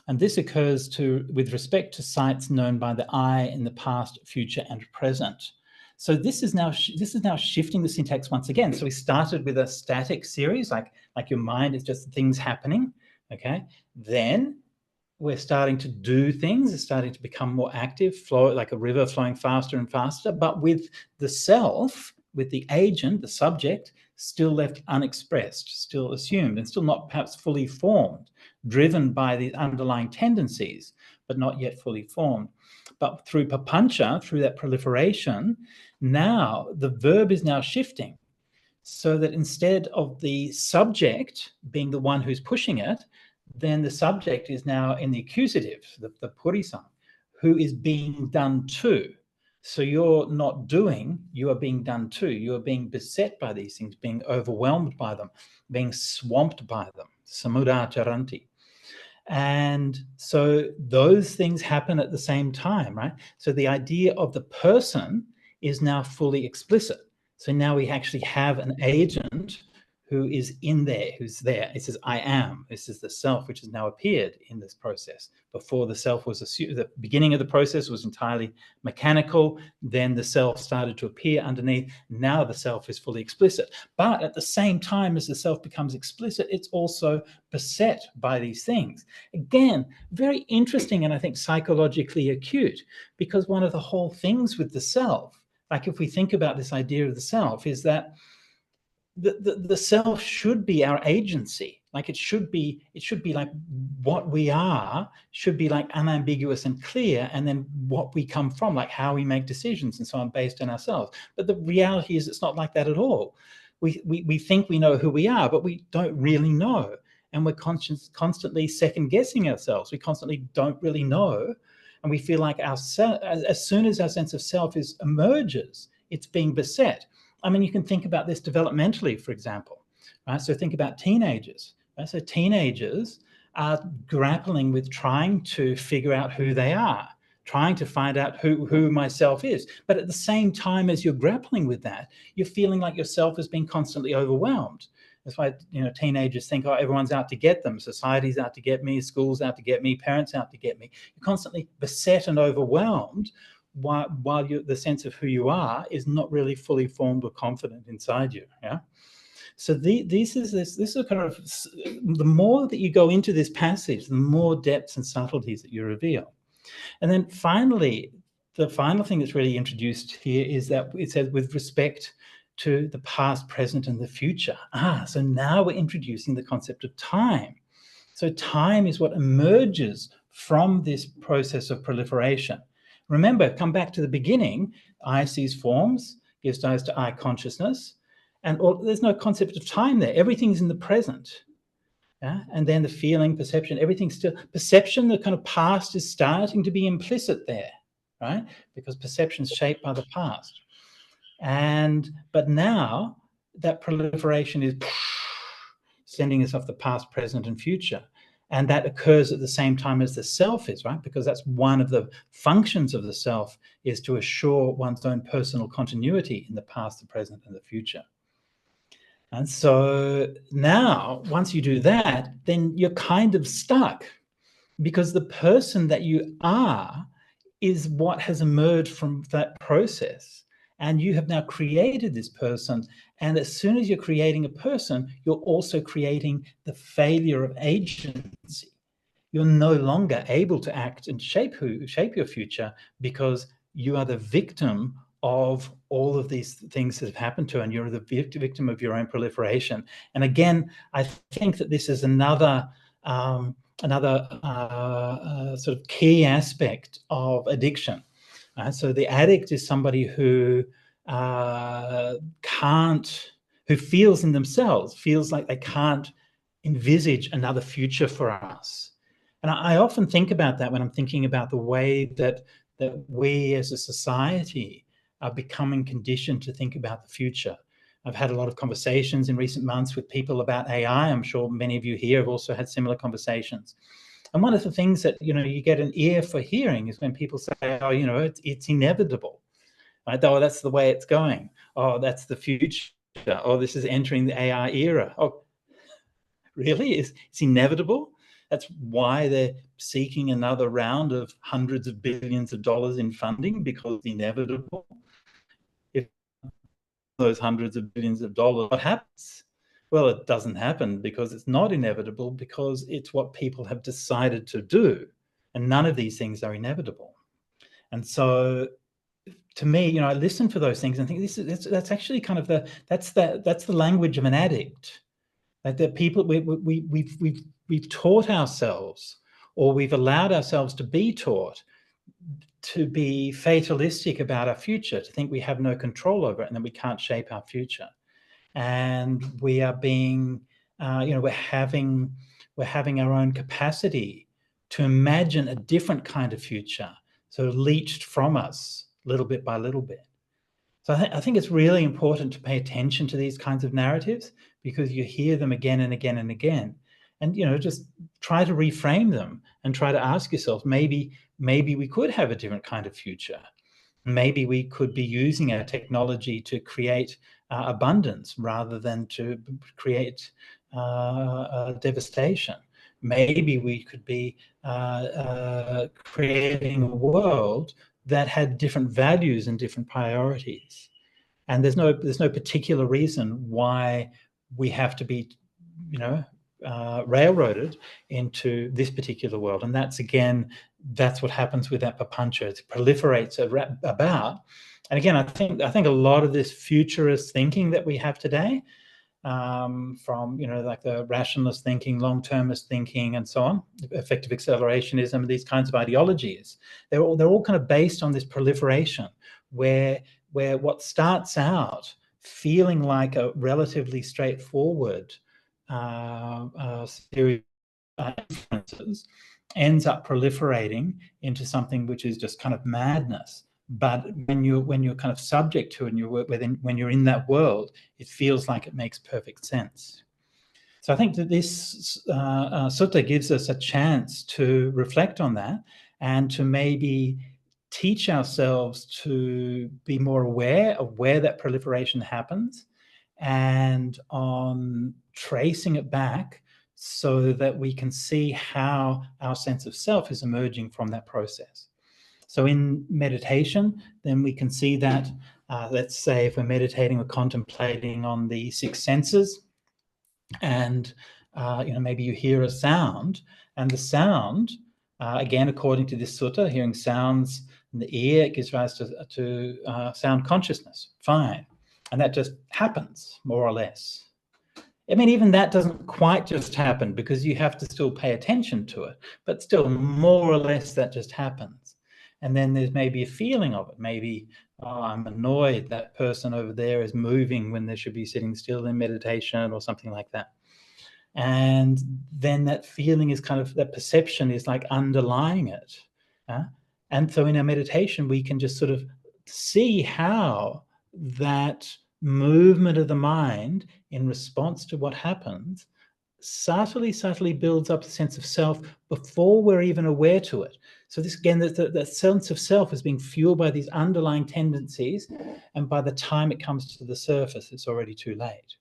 And this occurs with respect to sights known by the eye in the past, future, and present. So this is now shifting the syntax once again. So we started with a static series, like your mind is just things happening. Okay, then we're starting to do things. It's starting to become more active, flow like a river flowing faster and faster, but with the self, with the agent, the subject, still left unexpressed, still assumed, and still not perhaps fully formed, driven by the underlying tendencies, but not yet fully formed. But through papancha, through that proliferation, now the verb is now shifting, so that instead of the subject being the one who's pushing it, then the subject is now in the accusative, the purisan, who is being done to. So you're not doing, you are being done to. You are being beset by these things, being overwhelmed by them, being swamped by them. Samudacharanti. And so those things happen at the same time, right? So the idea of the person is now fully explicit. So now we actually have an agent who is in there, who's there. It says, I am. This is the self, which has now appeared in this process. Before, the self was assumed, the beginning of the process was entirely mechanical. Then the self started to appear underneath. Now the self is fully explicit. But at the same time as the self becomes explicit, it's also beset by these things. Again, very interesting, and I think psychologically acute, because one of the whole things with the self, like if we think about this idea of the self, is that the self should be our agency. Like it should be like what we are should be like unambiguous and clear, and then what we come from, like how we make decisions and so on, based on ourselves. But the reality is it's not like that at all. We think we know who we are, but we don't really know, and we're constantly second guessing ourselves. We constantly don't really know, and we feel like as soon as our sense of self emerges, it's being beset. I mean, you can think about this developmentally, for example, right? So think about teenagers. Right? So teenagers are grappling with trying to figure out who they are, trying to find out who myself is. But at the same time as you're grappling with that, you're feeling like yourself is being constantly overwhelmed. That's why, teenagers think, oh, everyone's out to get them. Society's out to get me, school's out to get me, parents out to get me. You're constantly beset and overwhelmed, while the sense of who you are is not really fully formed or confident inside you. Yeah. So this is kind of, the more that you go into this passage, the more depths and subtleties that you reveal. And then finally, the final thing that's really introduced here is that it says with respect to the past, present, and the future. So now we're introducing the concept of time. So time is what emerges from this process of proliferation. Remember, come back to the beginning, I sees forms, gives rise to I consciousness, and there's no concept of time there. Everything's in the present. Yeah? And then the feeling, perception, everything's still, perception, the kind of past is starting to be implicit there, right? Because perception's shaped by the past. But now that proliferation is sending us off the past, present, and future. And that occurs at the same time as the self is, right? Because that's one of the functions of the self, is to assure one's own personal continuity in the past, the present, and the future. And so now, once you do that, then you're kind of stuck, because the person that you are is what has emerged from that process. And you have now created this person. And as soon as you're creating a person, you're also creating the failure of agency. You're no longer able to act and shape your future, because you are the victim of all of these things that have happened to you, and you're the victim of your own proliferation. And again, I think that this is another sort of key aspect of addiction. So the addict is somebody who who feels in themselves, feels like they can't envisage another future for us. And I often think about that when I'm thinking about the way that we as a society are becoming conditioned to think about the future. I've had a lot of conversations in recent months with people about AI. I'm sure many of you here have also had similar conversations. And one of the things that, you get an ear for hearing is when people say, oh, it's inevitable. Right? Oh, that's the way it's going. Oh, that's the future. Oh, this is entering the AI era. Oh, really? It's inevitable? That's why they're seeking another round of hundreds of billions of dollars in funding, because it's inevitable. If those hundreds of billions of dollars, what happens? Well, it doesn't happen, because it's not inevitable, because it's what people have decided to do. And none of these things are inevitable. And so to me, I listen for those things and think that's actually kind of that's the language of an addict. Like that people we've taught ourselves, or we've allowed ourselves to be taught, to be fatalistic about our future, to think we have no control over it and that we can't shape our future. And we are being, we're having our own capacity to imagine a different kind of future, so leached from us little bit by little bit. So I think it's really important to pay attention to these kinds of narratives, because you hear them again and again and again. And, just try to reframe them and try to ask yourself, maybe we could have a different kind of future. Maybe we could be using our technology to create abundance rather than to create devastation. Maybe we could be creating a world that had different values and different priorities. And there's no particular reason why we have to be, railroaded into this particular world. And that's what happens with that papancha. It proliferates about. And again, I think a lot of this futurist thinking that we have today, from like the rationalist thinking, long-termist thinking, and so on, effective accelerationism, these kinds of ideologies, they're all kind of based on this proliferation, where what starts out feeling like a relatively straightforward series of influences ends up proliferating into something which is just kind of madness. But when you're kind of subject to it, and when you're in that world, it feels like it makes perfect sense. So I think that this sutta gives us a chance to reflect on that, and to maybe teach ourselves to be more aware of where that proliferation happens, and on tracing it back, so that we can see how our sense of self is emerging from that process. So in meditation, then we can see that, let's say if we're meditating, we're contemplating on the six senses, and maybe you hear a sound, and the sound, again, according to this sutta, hearing sounds And the ear, it gives rise to sound consciousness. Fine. And that just happens, more or less. I mean, even that doesn't quite just happen, because you have to still pay attention to it, but still, more or less, that just happens. And then there's maybe a feeling of it. Maybe, oh, I'm annoyed that person over there is moving when they should be sitting still in meditation, or something like that. And then that feeling is kind of, that perception is like underlying it. And so in our meditation, we can just sort of see how that movement of the mind in response to what happens subtly builds up a sense of self before we're even aware to it. So this, again, the sense of self is being fueled by these underlying tendencies, and by the time it comes to the surface, it's already too late.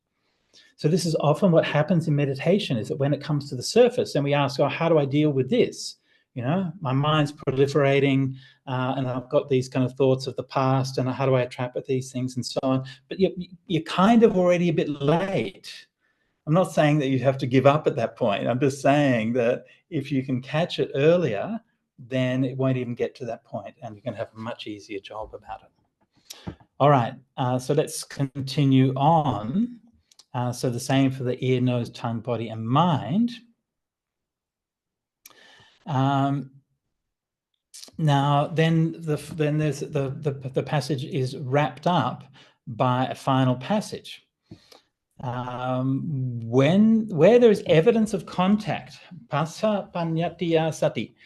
So this is often what happens in meditation, is that when it comes to the surface, then we ask, oh, how do I deal with this? You know, my mind's proliferating, and I've got these kind of thoughts of the past, and how do I trap at these things, and so on. But you're kind of already a bit late. I'm not saying that you have to give up at that point. I'm just saying that if you can catch it earlier, then it won't even get to that point, and you can have a much easier job about it. All right, so let's continue on. So the same for the ear, nose, tongue, body, and mind. Now, then there's the passage is wrapped up by a final passage. Where there is evidence of contact, passa panyatiya sati,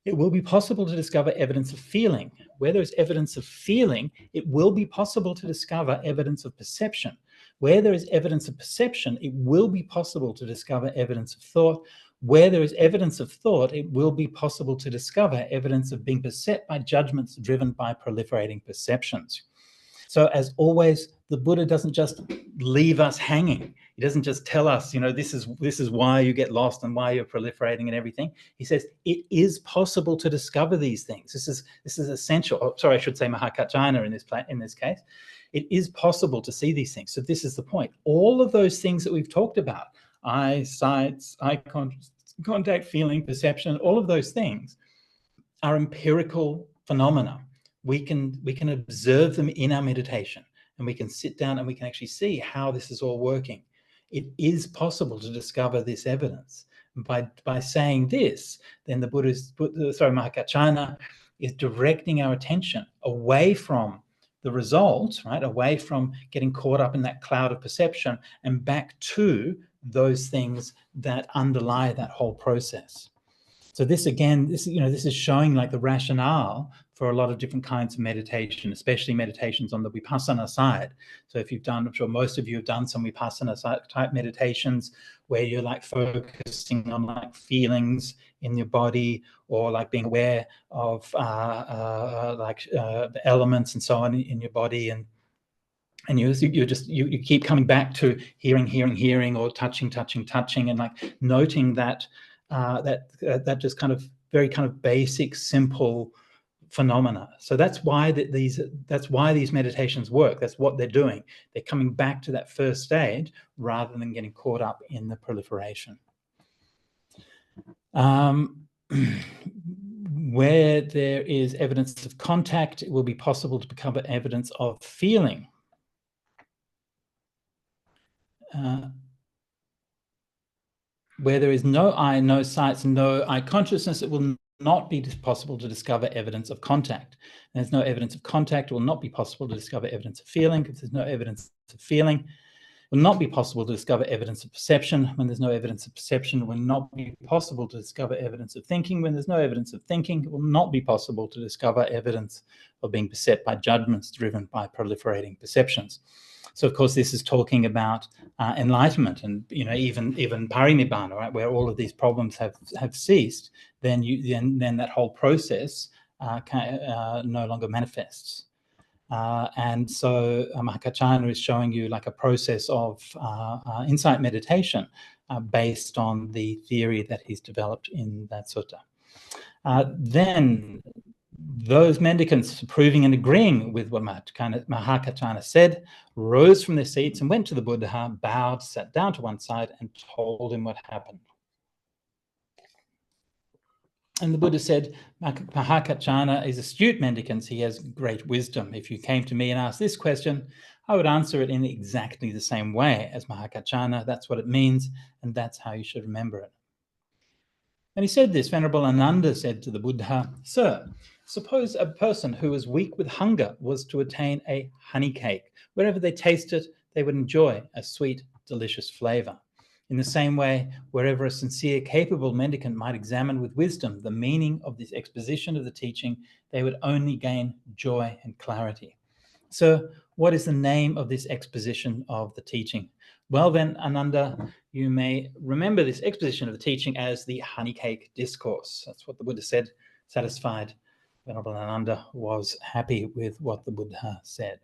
it will be possible to discover evidence of feeling. Where there is evidence of feeling, it will be possible to discover evidence of perception. Where there is evidence of perception, it will be possible to discover evidence of thought. Where there is evidence of thought, it will be possible to discover evidence of being beset by judgments driven by proliferating perceptions. So as always, the Buddha doesn't just leave us hanging. He doesn't just tell us, this is why you get lost and why you're proliferating and everything. He says it is possible to discover these things. This is essential. Oh, sorry, I should say Mahakachana in this case. It is possible to see these things. So this is the point. All of those things that we've talked about, eye, sights, eye contact, feeling, perception, all of those things are empirical phenomena. We can observe them in our meditation, and we can sit down and we can actually see how this is all working. It is possible to discover this evidence. And by saying this, then the Mahakachana is directing our attention away from the result, right? Away from getting caught up in that cloud of perception, and back to those things that underlie that whole process. So this, again, this is showing like the rationale for a lot of different kinds of meditation, especially meditations on the vipassana side. So if you've done, I'm sure most of you have done some vipassana type meditations where you're like focusing on like feelings in your body, or like being aware of the elements and so on in your body, and you keep coming back to hearing, or touching, and like noting that that just kind of very kind of basic, simple phenomena. So that's why these meditations work. That's what they're doing. They're coming back to that first stage rather than getting caught up in the proliferation. Where there is evidence of contact, it will be possible to discover evidence of feeling. Where there is no eye, no sights, no eye consciousness, it will not be possible to discover evidence of contact. And there's no evidence of contact, it will not be possible to discover evidence of feeling. If there's no evidence of feeling, it will not be possible to discover evidence of perception. When there's no evidence of perception, it will not be possible to discover evidence of thinking. When there's no evidence of thinking, it will not be possible to discover evidence of being beset by judgments driven by proliferating perceptions. So, of course, this is talking about enlightenment, and even parinibbana, right, where all of these problems have ceased. Then that whole process no longer manifests. And so Mahakachana is showing you like a process of insight meditation based on the theory that he's developed in that sutta. Then those mendicants, approving and agreeing with what Mahakachana said, rose from their seats and went to the Buddha, bowed, sat down to one side, and told him what happened. And the Buddha said, Mahakachana is astute mendicant. He has great wisdom. If you came to me and asked this question, I would answer it in exactly the same way as Mahakachana. That's what it means, and that's how you should remember it. And he said this, Venerable Ananda said to the Buddha, Sir, suppose a person who was weak with hunger was to attain a honey cake. Wherever they taste it, they would enjoy a sweet, delicious flavor. In the same way, wherever a sincere, capable mendicant might examine with wisdom the meaning of this exposition of the teaching, they would only gain joy and clarity. So, what is the name of this exposition of the teaching? Well then, Ananda, you may remember this exposition of the teaching as the honey cake discourse. That's what the Buddha said, satisfied. Venerable Ananda was happy with what the Buddha said.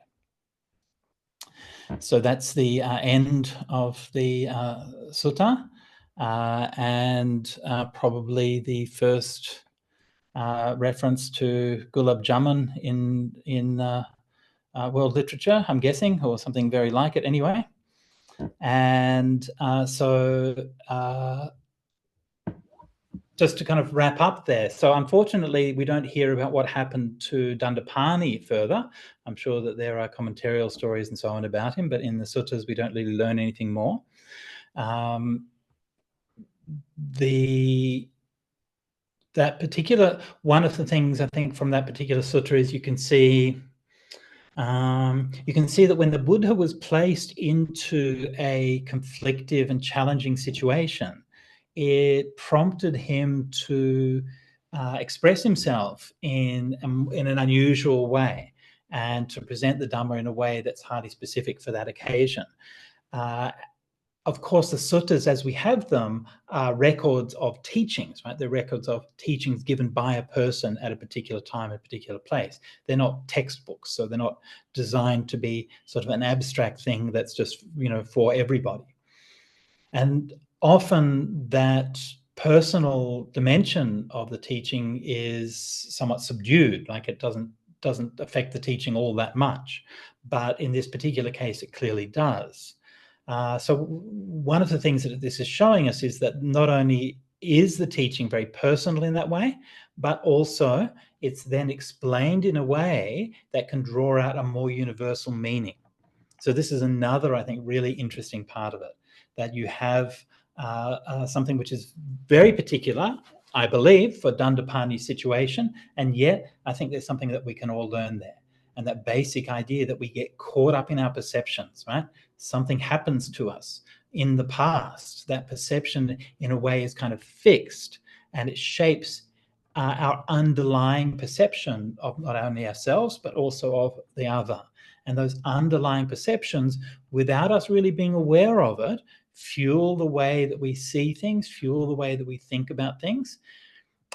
So that's the end of the sutta, and probably the first reference to gulab jamun in world literature, I'm guessing, or something very like it anyway. And just to kind of wrap up there. So unfortunately, we don't hear about what happened to Dandapani further. I'm sure that there are commentarial stories and so on about him, but in the suttas, we don't really learn anything more. That particular, one of the things I think from that particular sutta is you can see that when the Buddha was placed into a conflictive and challenging situation, it prompted him to express himself in an unusual way and to present the Dhamma in a way that's highly specific for that occasion. Of course, the suttas, as we have them, are records of teachings, right? They're records of teachings given by a person at a particular time, a particular place. They're not textbooks, so they're not designed to be sort of an abstract thing that's just, for everybody. And often that personal dimension of the teaching is somewhat subdued, like it doesn't affect the teaching all that much. But in this particular case, it clearly does. So one of the things that this is showing us is that not only is the teaching very personal in that way, but also it's then explained in a way that can draw out a more universal meaning. So this is another, I think, really interesting part of it, that you have something which is very particular, I believe, for Dandapani's situation, and yet I think there's something that we can all learn there. And that basic idea that we get caught up in our perceptions, right? Something happens to us in the past. That perception, in a way, is kind of fixed, and it shapes our underlying perception of not only ourselves, but also of the other. And those underlying perceptions, without us really being aware of it, fuel the way that we see things, fuel the way that we think about things.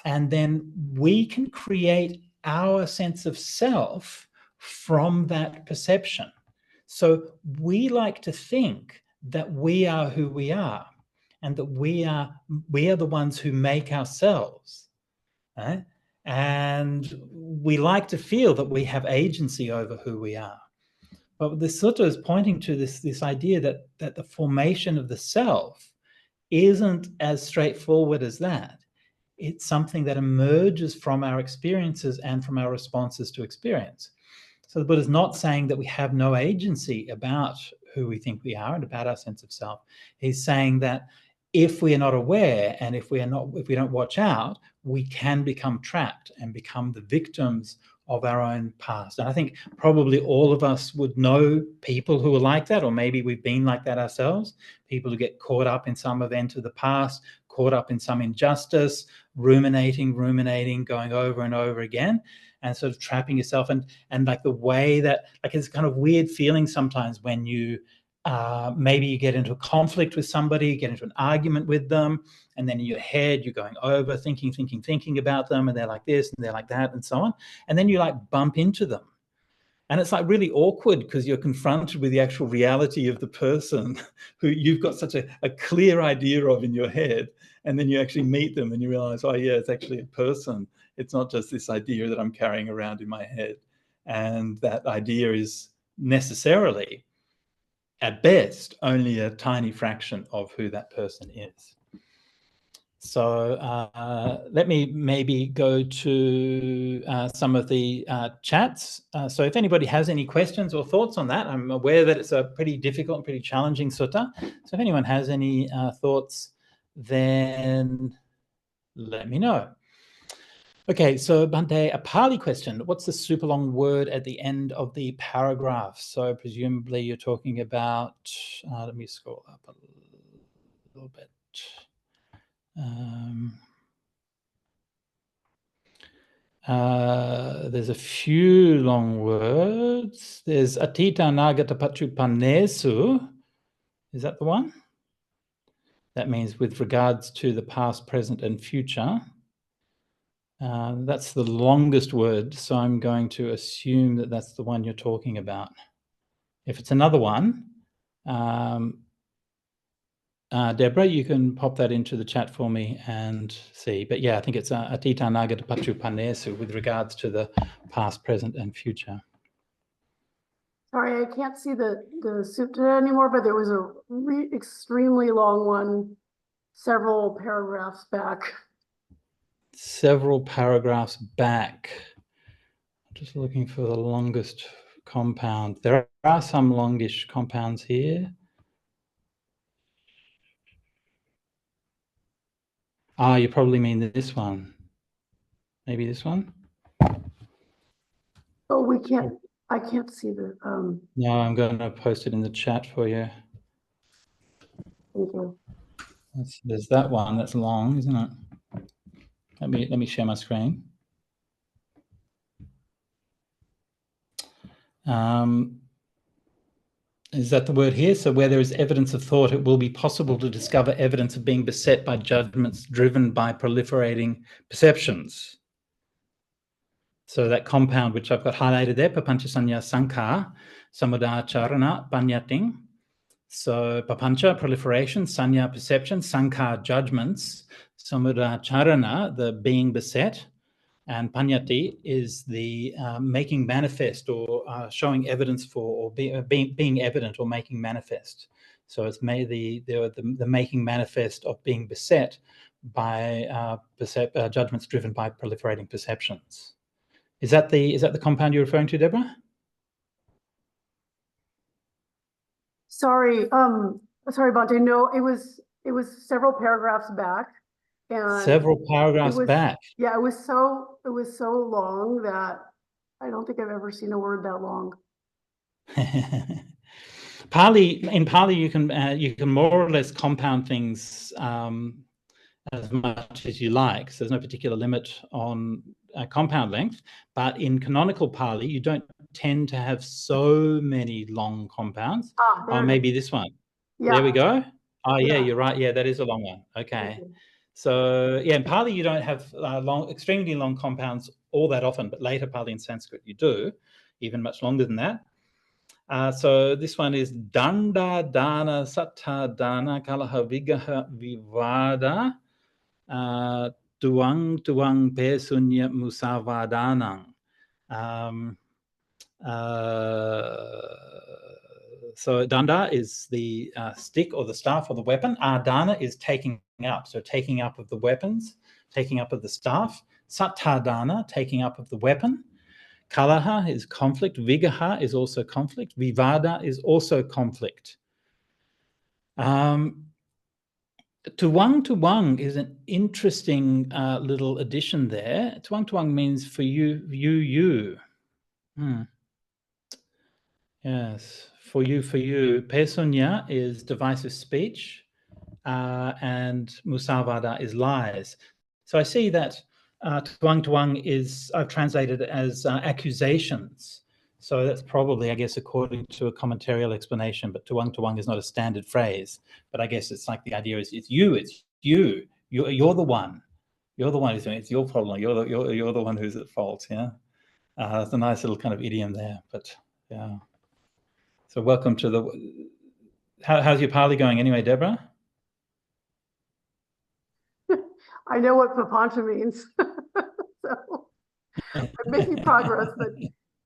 And then we can create our sense of self from that perception. So we like to think that we are who we are, and that we are the ones who make ourselves, right? And we like to feel that we have agency over who we are. But the sutta is pointing to this idea that the formation of the self isn't as straightforward as that. It's something that emerges from our experiences and from our responses to experience. So the Buddha is not saying that we have no agency about who we think we are and about our sense of self. He's saying that if we are not aware and if we don't watch out, we can become trapped and become the victims of our own past. And I think probably all of us would know people who are like that, or maybe we've been like that ourselves, people who get caught up in some event of the past, caught up in some injustice, ruminating, going over and over again, and sort of trapping yourself. And like the way that, like, it's kind of weird feeling sometimes when you maybe you get into a conflict with somebody, get into an argument with them, and then in your head you're going over thinking about them, and they're like this and they're like that and so on, and then you like bump into them, and it's like really awkward because you're confronted with the actual reality of the person who you've got such a clear idea of in your head, and then you actually meet them and you realize, oh yeah, it's actually a person. It's not just this idea that I'm carrying around in my head. And that idea is necessarily, at best, only a tiny fraction of who that person is. So let me maybe go to some of the chats. So if anybody has any questions or thoughts on that, I'm aware that it's a pretty difficult and pretty challenging sutta. So if anyone has any thoughts, then let me know. Okay, so Bhante, a Pali question. What's the super long word at the end of the paragraph? So presumably you're talking about, let me scroll up a little bit. There's a few long words. There's Atita Nagata Pachupanesu. Is that the one? That means with regards to the past, present, and future. That's the longest word, so I'm going to assume that that's the one you're talking about. If it's another one, Deborah, you can pop that into the chat for me and see. But yeah, I think it's Atita Nagata Pachupanesu with regards to the past, present, and future. Sorry, I can't see the sutta anymore, but there was a extremely long one several paragraphs back. Several paragraphs back. Just looking for the longest compound. There are some longish compounds here. You probably mean this one. Maybe this one? Oh, I can't see the, No, I'm going to post it in the chat for you. thank you. There's that one that's long, isn't it? Let me share my screen. Is that the word here? So where there is evidence of thought, it will be possible to discover evidence of being beset by judgments driven by proliferating perceptions. So that compound, which I've got highlighted there, papancha sanya sankar, samudacharana banyating. So papancha, proliferation, sanya, perception, sankar, judgments, samudacharana, the being beset, and panyati is the making manifest or showing evidence for, or being evident or making manifest. So it's the making manifest of being beset by judgments driven by proliferating perceptions. Is that the compound you're referring to, Deborah? Sorry, Bhante. No, it was several paragraphs back. And several paragraphs back. Yeah, it was so long that I don't think I've ever seen a word that long. In Pali, you can more or less compound things as much as you like. So there's no particular limit on compound length. But in canonical Pali, you don't tend to have so many long compounds. Maybe this one. Yeah. There we go. Yeah, you're right. Yeah, that is a long one. Okay. So yeah, in Pali, you don't have extremely long compounds all that often, but later Pali and Sanskrit you do, even much longer than that. So this one is danda dana satta dana kalaha vigaha vivada tuang pe sunya musavadanang. So danda is the stick or the staff or the weapon. Dana is taking up. So taking up of the weapons, taking up of the staff. Satta dana, taking up of the weapon. Kalaha is conflict. Vigaha is also conflict. Vivada is also conflict. Tuang is an interesting little addition there. Tuang means for you. Yes, for you. Pesunya is divisive speech, and musavada is lies. So I see that tuang is, I've translated it as accusations. So that's probably, I guess, according to a commentarial explanation, but tuang is not a standard phrase. But I guess it's like the idea is it's you. You're the one. You're the one who's doing it. It's your problem. You're the one who's at fault. Yeah, it's a nice little kind of idiom there. But yeah. So welcome to the. How's your Pali going anyway, Deborah? I know what papancha means, so I'm making progress, but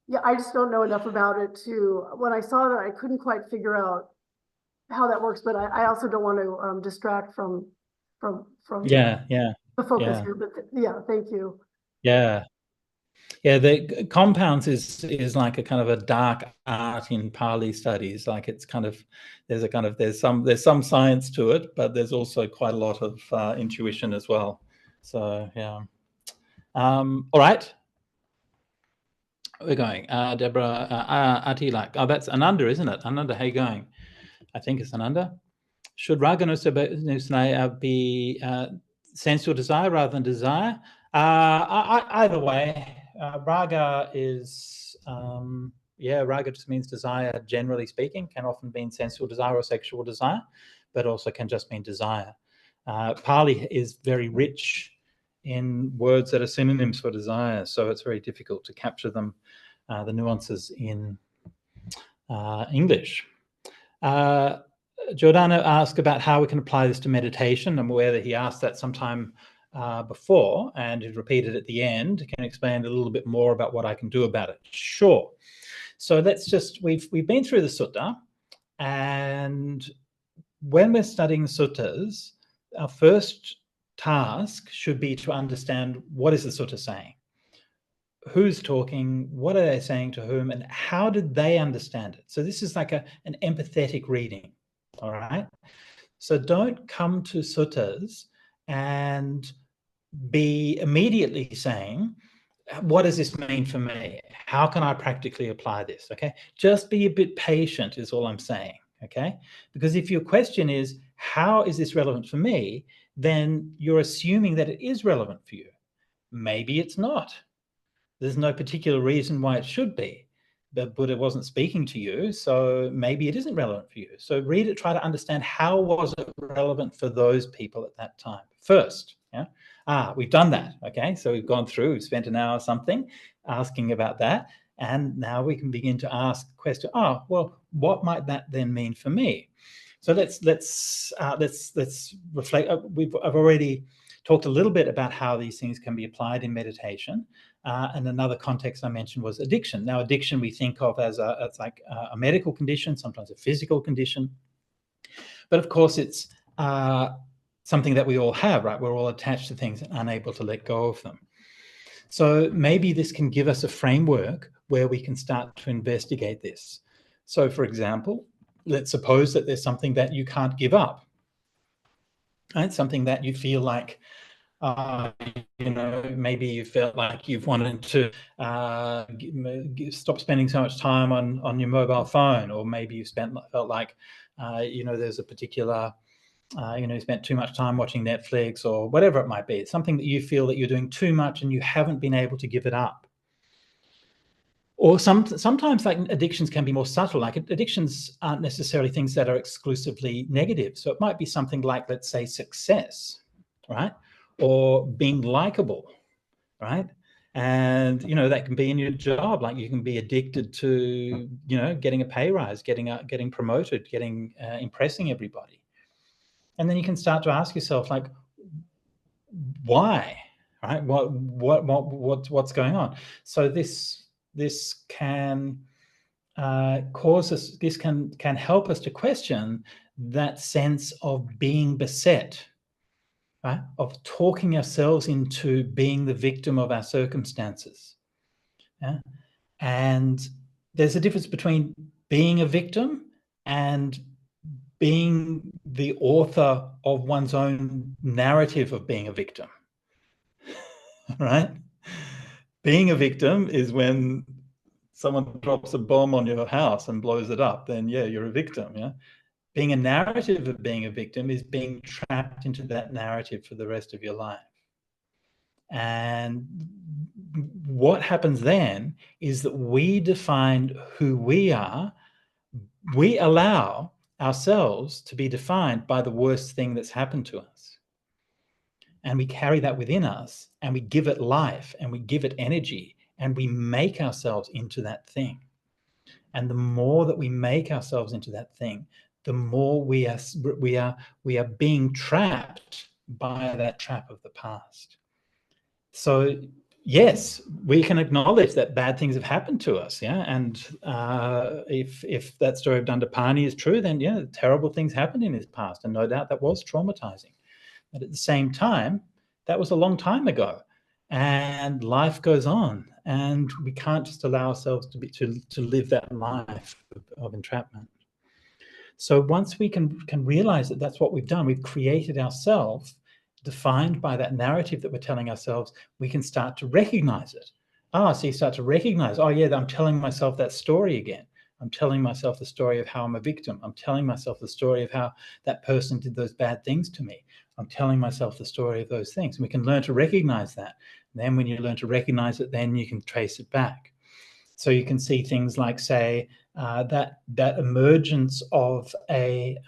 yeah, I just don't know enough about it to. When I saw that, I couldn't quite figure out how that works, but I also don't want to distract from from Yeah, the focus yeah, here, but yeah, thank you. yeah. Yeah, the compounds is like a kind of a dark art in Pali studies. Like it's kind of there's some science to it, but there's also quite a lot of intuition as well. So yeah. All right, we're going. Deborah Atilak. Oh, that's Ananda, isn't it? Ananda, how you going? I think it's Ananda. Should raga nusnaya be sensual desire rather than desire? Either way, raga is, raga just means desire, generally speaking, can often mean sensual desire or sexual desire, but also can just mean desire. Pali is very rich in words that are synonyms for desire, so it's very difficult to capture them, the nuances in English. Giordano asked about how we can apply this to meditation. I'm aware that he asked that sometime before, and he repeated at the end. Can you explain a little bit more about what I can do about it? Sure. So let's just, we've been through the sutta, and when we're studying suttas, our first task should be to understand, what is the sutta saying? Who's talking, what are they saying to whom, and how did they understand it? So this is like an empathetic reading, all right? So don't come to suttas and be immediately saying, what does this mean for me? How can I practically apply this? Okay, just be a bit patient is all I'm saying, okay? Because if your question is, how is this relevant for me? Then you're assuming that it is relevant for you. Maybe it's not. There's no particular reason why it should be. The Buddha wasn't speaking to you, so maybe it isn't relevant for you. So read it, try to understand how was it relevant for those people at that time first. Yeah. We've done that. Okay. So we've gone through, we've spent an hour or something asking about that. And now we can begin to ask the question, well, what might that then mean for me? So let's reflect. I've already talked a little bit about how these things can be applied in meditation. And another context I mentioned was addiction. Now, addiction we think of as like a medical condition, sometimes a physical condition. But of course, it's something that we all have, right? We're all attached to things and unable to let go of them. So maybe this can give us a framework where we can start to investigate this. So, for example, let's suppose that there's something that you can't give up, right? Something that you feel like, maybe you felt like you've wanted to stop spending so much time on your mobile phone, or maybe you felt like, there's a particular, you spent too much time watching Netflix or whatever it might be. It's something that you feel that you're doing too much and you haven't been able to give it up. Or sometimes like addictions can be more subtle. Like addictions aren't necessarily things that are exclusively negative. So it might be something like, let's say, success, right? Or being likable, right? And, that can be in your job. Like you can be addicted to, getting a pay rise, getting promoted, impressing everybody. And then you can start to ask yourself, like, why, right? What's going on? So this can cause us. This can help us to question that sense of being beset, right? Of talking ourselves into being the victim of our circumstances. Yeah? And there's a difference between being a victim and being the author of one's own narrative of being a victim, right? Being a victim is when someone drops a bomb on your house and blows it up, then yeah, you're a victim, yeah? Being a narrative of being a victim is being trapped into that narrative for the rest of your life. And what happens then is that we define who we are. We allow ourselves to be defined by the worst thing that's happened to us. And we carry that within us, and we give it life, and we give it energy, and we make ourselves into that thing. And the more that we make ourselves into that thing, the more we are being trapped by that trap of the past. So yes, we can acknowledge that bad things have happened to us, yeah. And if that story of Dandapani is true, then yeah, terrible things happened in his past, and no doubt that was traumatizing. But at the same time, that was a long time ago, and life goes on, and we can't just allow ourselves to live that life of entrapment. So once we can realize that that's what we've done, we've created ourselves, defined by that narrative that we're telling ourselves, we can start to recognize it. So you start to recognize, oh yeah, I'm telling myself that story again. I'm telling myself the story of how I'm a victim. I'm telling myself the story of how that person did those bad things to me. I'm telling myself the story of those things. And we can learn to recognize that. And then when you learn to recognize it, then you can trace it back. So you can see things like, say, that emergence of an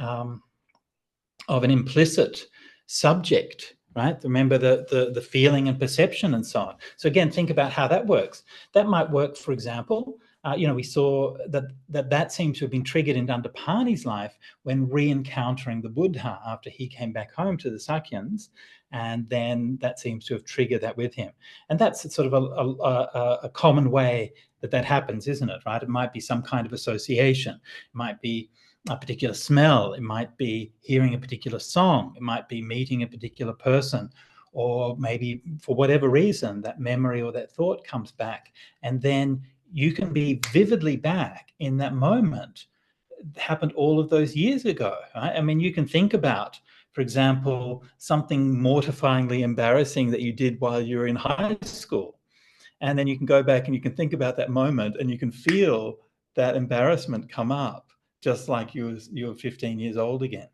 implicit subject, right? Remember the feeling and perception and so on. So again, think about how that works. That might work, for example, we saw that seemed to have been triggered in Dandapani's life when re-encountering the Buddha after he came back home to the Sakyans, and then that seems to have triggered that with him. And that's sort of a common way that happens, isn't it, right? It might be some kind of association. It might be a particular smell, it might be hearing a particular song, it might be meeting a particular person, or maybe for whatever reason that memory or that thought comes back, and then you can be vividly back in that moment. It happened all of those years ago, right? I mean, you can think about, for example, something mortifyingly embarrassing that you did while you were in high school, and then you can go back and you can think about that moment and you can feel that embarrassment come up, just like you were 15 years old again.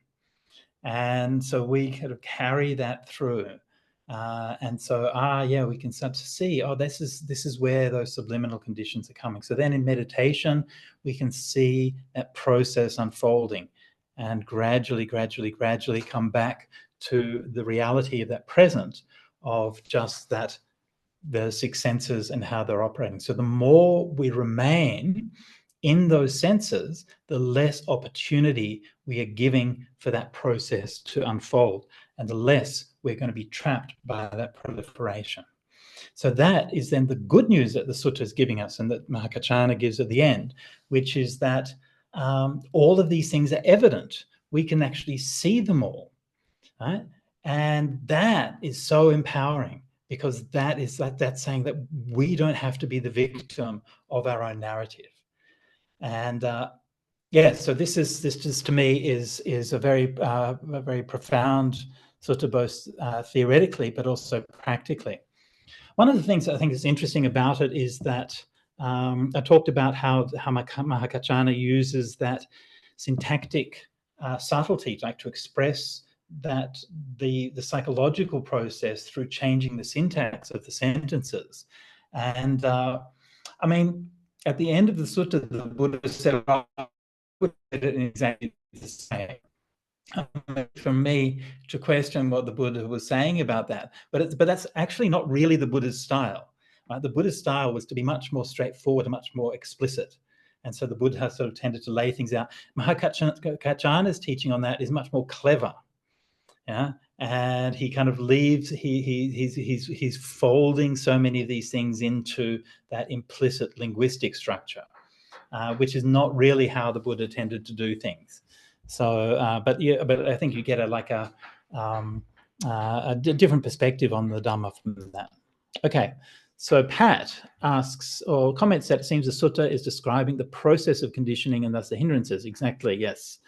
And so we kind of carry that through. And so, we can start to see, this is where those subliminal conditions are coming. So then in meditation, we can see that process unfolding and gradually come back to the reality of that present, of just that, the six senses and how they're operating. So the more we remain in those senses, the less opportunity we are giving for that process to unfold, and the less we're going to be trapped by that proliferation. So that is then the good news that the sutta is giving us, and that Mahakachana gives at the end, which is that all of these things are evident. We can actually see them all, right? And that is so empowering, because that is like that's saying that we don't have to be the victim of our own narrative. And so this just to me is a very profound sort of, both theoretically but also practically. One of the things that I think is interesting about it is that I talked about how Mahakachana uses that syntactic subtlety, like to express that the psychological process through changing the syntax of the sentences. And I mean, at the end of the sutta, the Buddha said, I would say it in exactly the same. For me to question what the Buddha was saying about that, but that's actually not really the Buddha's style. Right? The Buddha's style was to be much more straightforward and much more explicit, and so the Buddha sort of tended to lay things out. Mahakachana's teaching on that is much more clever, and he kind of leaves. He's folding so many of these things into that implicit linguistic structure, which is not really how the Buddha tended to do things. So, but I think you get a different perspective on the Dhamma from that. Okay, so Pat asks or comments that it seems the sutta is describing the process of conditioning and thus the hindrances. Exactly, yes.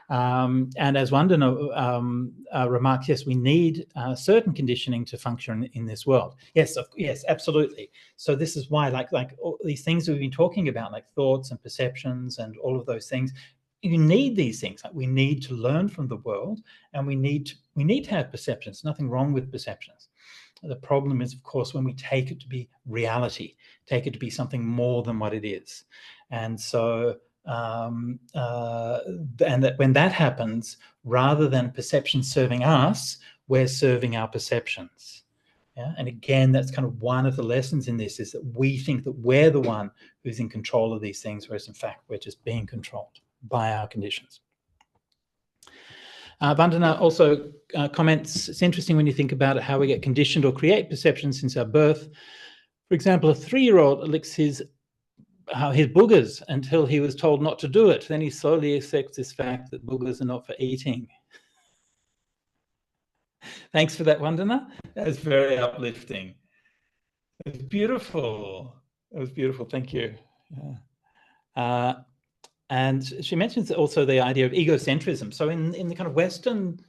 And as Vandana remarks, yes, we need certain conditioning to function in this world. Yes, absolutely. So this is why, like all these things we've been talking about, like thoughts and perceptions and all of those things, you need these things. Like, we need to learn from the world, and we need to have perceptions. Nothing wrong with perceptions. The problem is, of course, when we take it to be reality, take it to be something more than what it is. And so and that when that happens, rather than perception serving us, we're serving our perceptions. And again, that's kind of one of the lessons in this, is that we think that we're the one who's in control of these things, whereas in fact we're just being controlled by our conditions. Vandana also comments, it's interesting when you think about it, how we get conditioned or create perceptions since our birth. For example, a 3-year-old licks his boogers until he was told not to do it. Then he slowly accepts this fact that boogers are not for eating. Thanks for that, Vandana. That was very uplifting. It was beautiful. It was beautiful. Thank you. Yeah. And she mentions also the idea of egocentrism. So in the kind of Western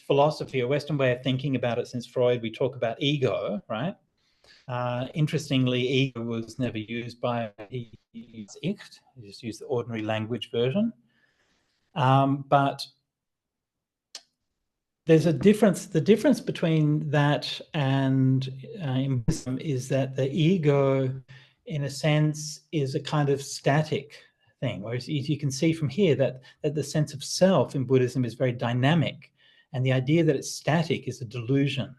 philosophy, a Western way of thinking about it since Freud, we talk about ego, right? Interestingly, ego was never used by ich. He just used the ordinary language version. But there's a difference. The difference between that and in Buddhism is that the ego, in a sense, is a kind of static thing. Whereas you can see from here that the sense of self in Buddhism is very dynamic, and the idea that it's static is a delusion.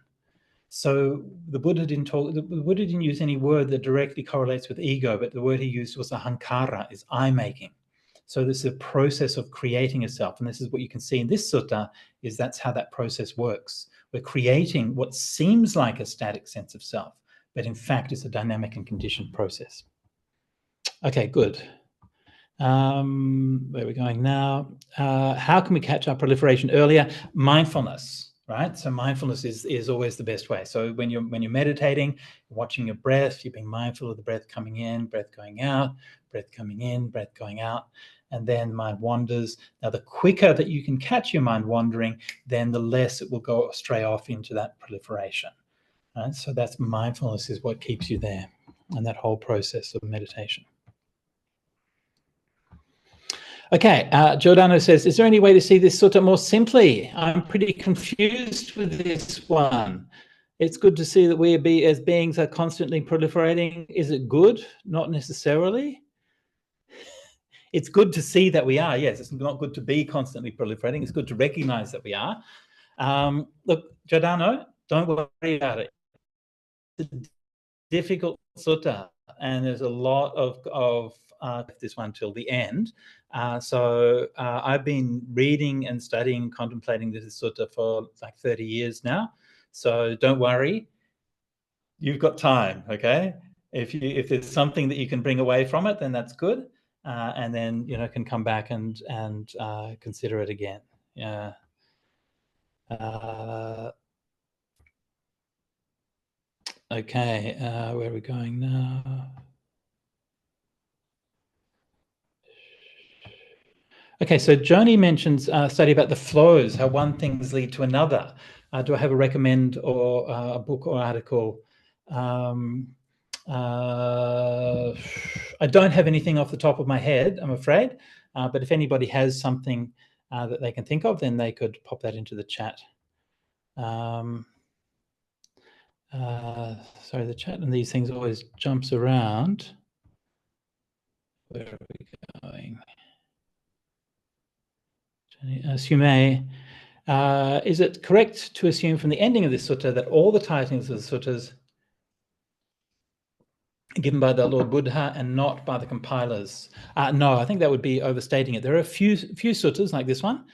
So the Buddha didn't use any word that directly correlates with ego, but the word he used was ahankara, is I-making. So this is a process of creating a self. And this is what you can see in this sutta, is that's how that process works. We're creating what seems like a static sense of self, but in fact it's a dynamic and conditioned process. Okay, good. Where are we going now? How can we catch our proliferation earlier? Mindfulness, right? So mindfulness is always the best way. So when you're meditating, watching your breath, you're being mindful of the breath coming in, breath going out, breath coming in, breath going out, and then mind wanders. Now, the quicker that you can catch your mind wandering, then the less it will go stray off into that proliferation. Right? So that's mindfulness is what keeps you there, and that whole process of meditation. Okay, Giordano says, is there any way to see this sutta more simply? I'm pretty confused with this one. It's good to see that we as beings are constantly proliferating. Is it good? Not necessarily. It's good to see that we are. Yes, it's not good to be constantly proliferating. It's good to recognize that we are. Look, Giordano, don't worry about it. It's a difficult sutta, and there's a lot of this one till the end. So I've been reading and studying, contemplating this sutta for like 30 years now. So don't worry, you've got time. Okay, if there's something that you can bring away from it, then that's good, and then can come back and consider it again. Yeah. Okay, where are we going now? Okay, so Joni mentions a study about the flows, how one things lead to another. Do I have a recommend or a book or article? I don't have anything off the top of my head, I'm afraid, but if anybody has something that they can think of, then they could pop that into the chat. Sorry, the chat and these things always jumps around. Where are we going? Sume, is it correct to assume from the ending of this sutta that all the titles of the suttas are given by the Lord Buddha and not by the compilers? No, I think that would be overstating it. There are a few suttas like this one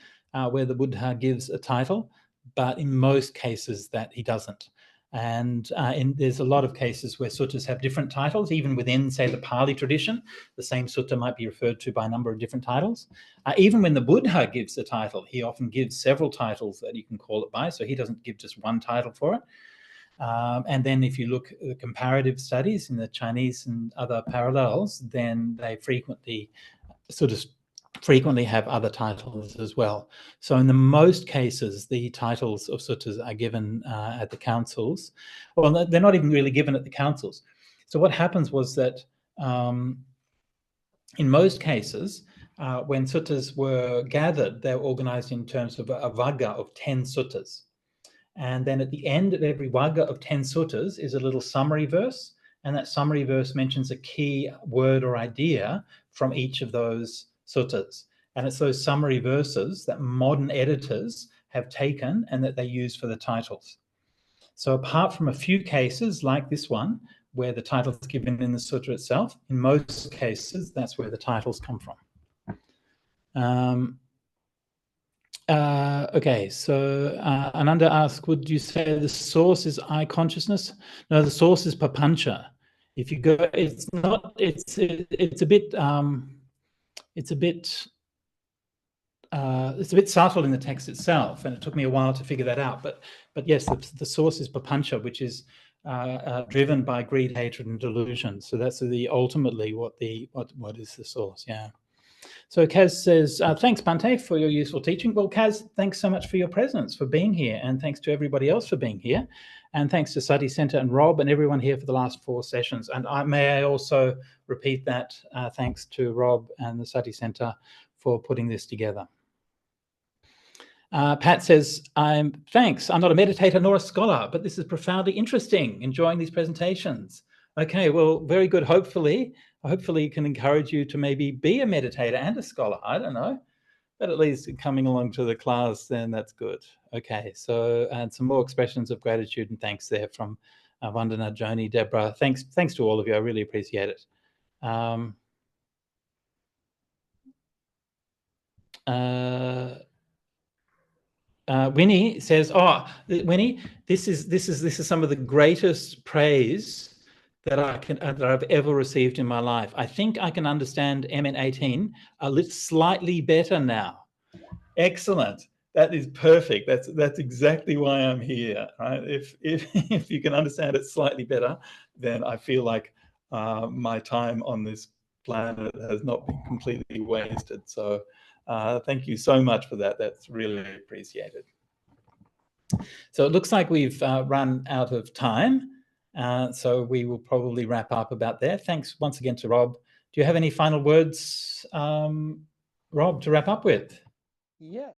where the Buddha gives a title, but in most cases that he doesn't. And there's a lot of cases where suttas have different titles, even within, say, the Pali tradition. The same sutta might be referred to by a number of different titles. Even when the Buddha gives a title, he often gives several titles that you can call it by, so he doesn't give just one title for it. And then if you look at the comparative studies in the Chinese and other parallels, then they frequently have other titles as well. So in the most cases, the titles of suttas are given at the councils. Well, they're not even really given at the councils. So what happens was that in most cases, when suttas were gathered, they were organized in terms of a vagga of 10 suttas. And then at the end of every vagga of 10 suttas is a little summary verse. And that summary verse mentions a key word or idea from each of those suttas. And it's those summary verses that modern editors have taken and that they use for the titles. So apart from a few cases like this one, where the title is given in the sutta itself, in most cases, that's where the titles come from. Okay, so Ananda asks, would you say the source is I consciousness? No, the source is papancha. If you go, it's not. It's a bit it's a bit subtle in the text itself, and it took me a while to figure that out. But yes, the source is papancha, which is driven by greed, hatred, and delusion. So that's ultimately what is the source. Yeah. So Kaz says, thanks, Bhante, for your useful teaching. Well, Kaz, thanks so much for your presence, for being here, and thanks to everybody else for being here. And thanks to Sati Center and Rob and everyone here for the last 4 sessions. And may I also repeat that thanks to Rob and the Sati Center for putting this together. Pat says, thanks. I'm not a meditator nor a scholar, but this is profoundly interesting, enjoying these presentations. Okay, well, very good. Hopefully it can encourage you to maybe be a meditator and a scholar. I don't know, but at least coming along to the class, then that's good. Okay, so, and some more expressions of gratitude and thanks there from Vandana, Joni, Deborah. Thanks to all of you. I really appreciate it. Winnie says, Winnie, this is some of the greatest praise that I've ever received in my life. I think I can understand MN18 slightly better now. Excellent. That is perfect. That's exactly why I'm here, right? If you can understand it slightly better, then I feel like my time on this planet has not been completely wasted. So thank you so much for that. That's really appreciated. So it looks like we've run out of time. So we will probably wrap up about there. Thanks once again to Rob. Do you have any final words, Rob, to wrap up with? Yeah.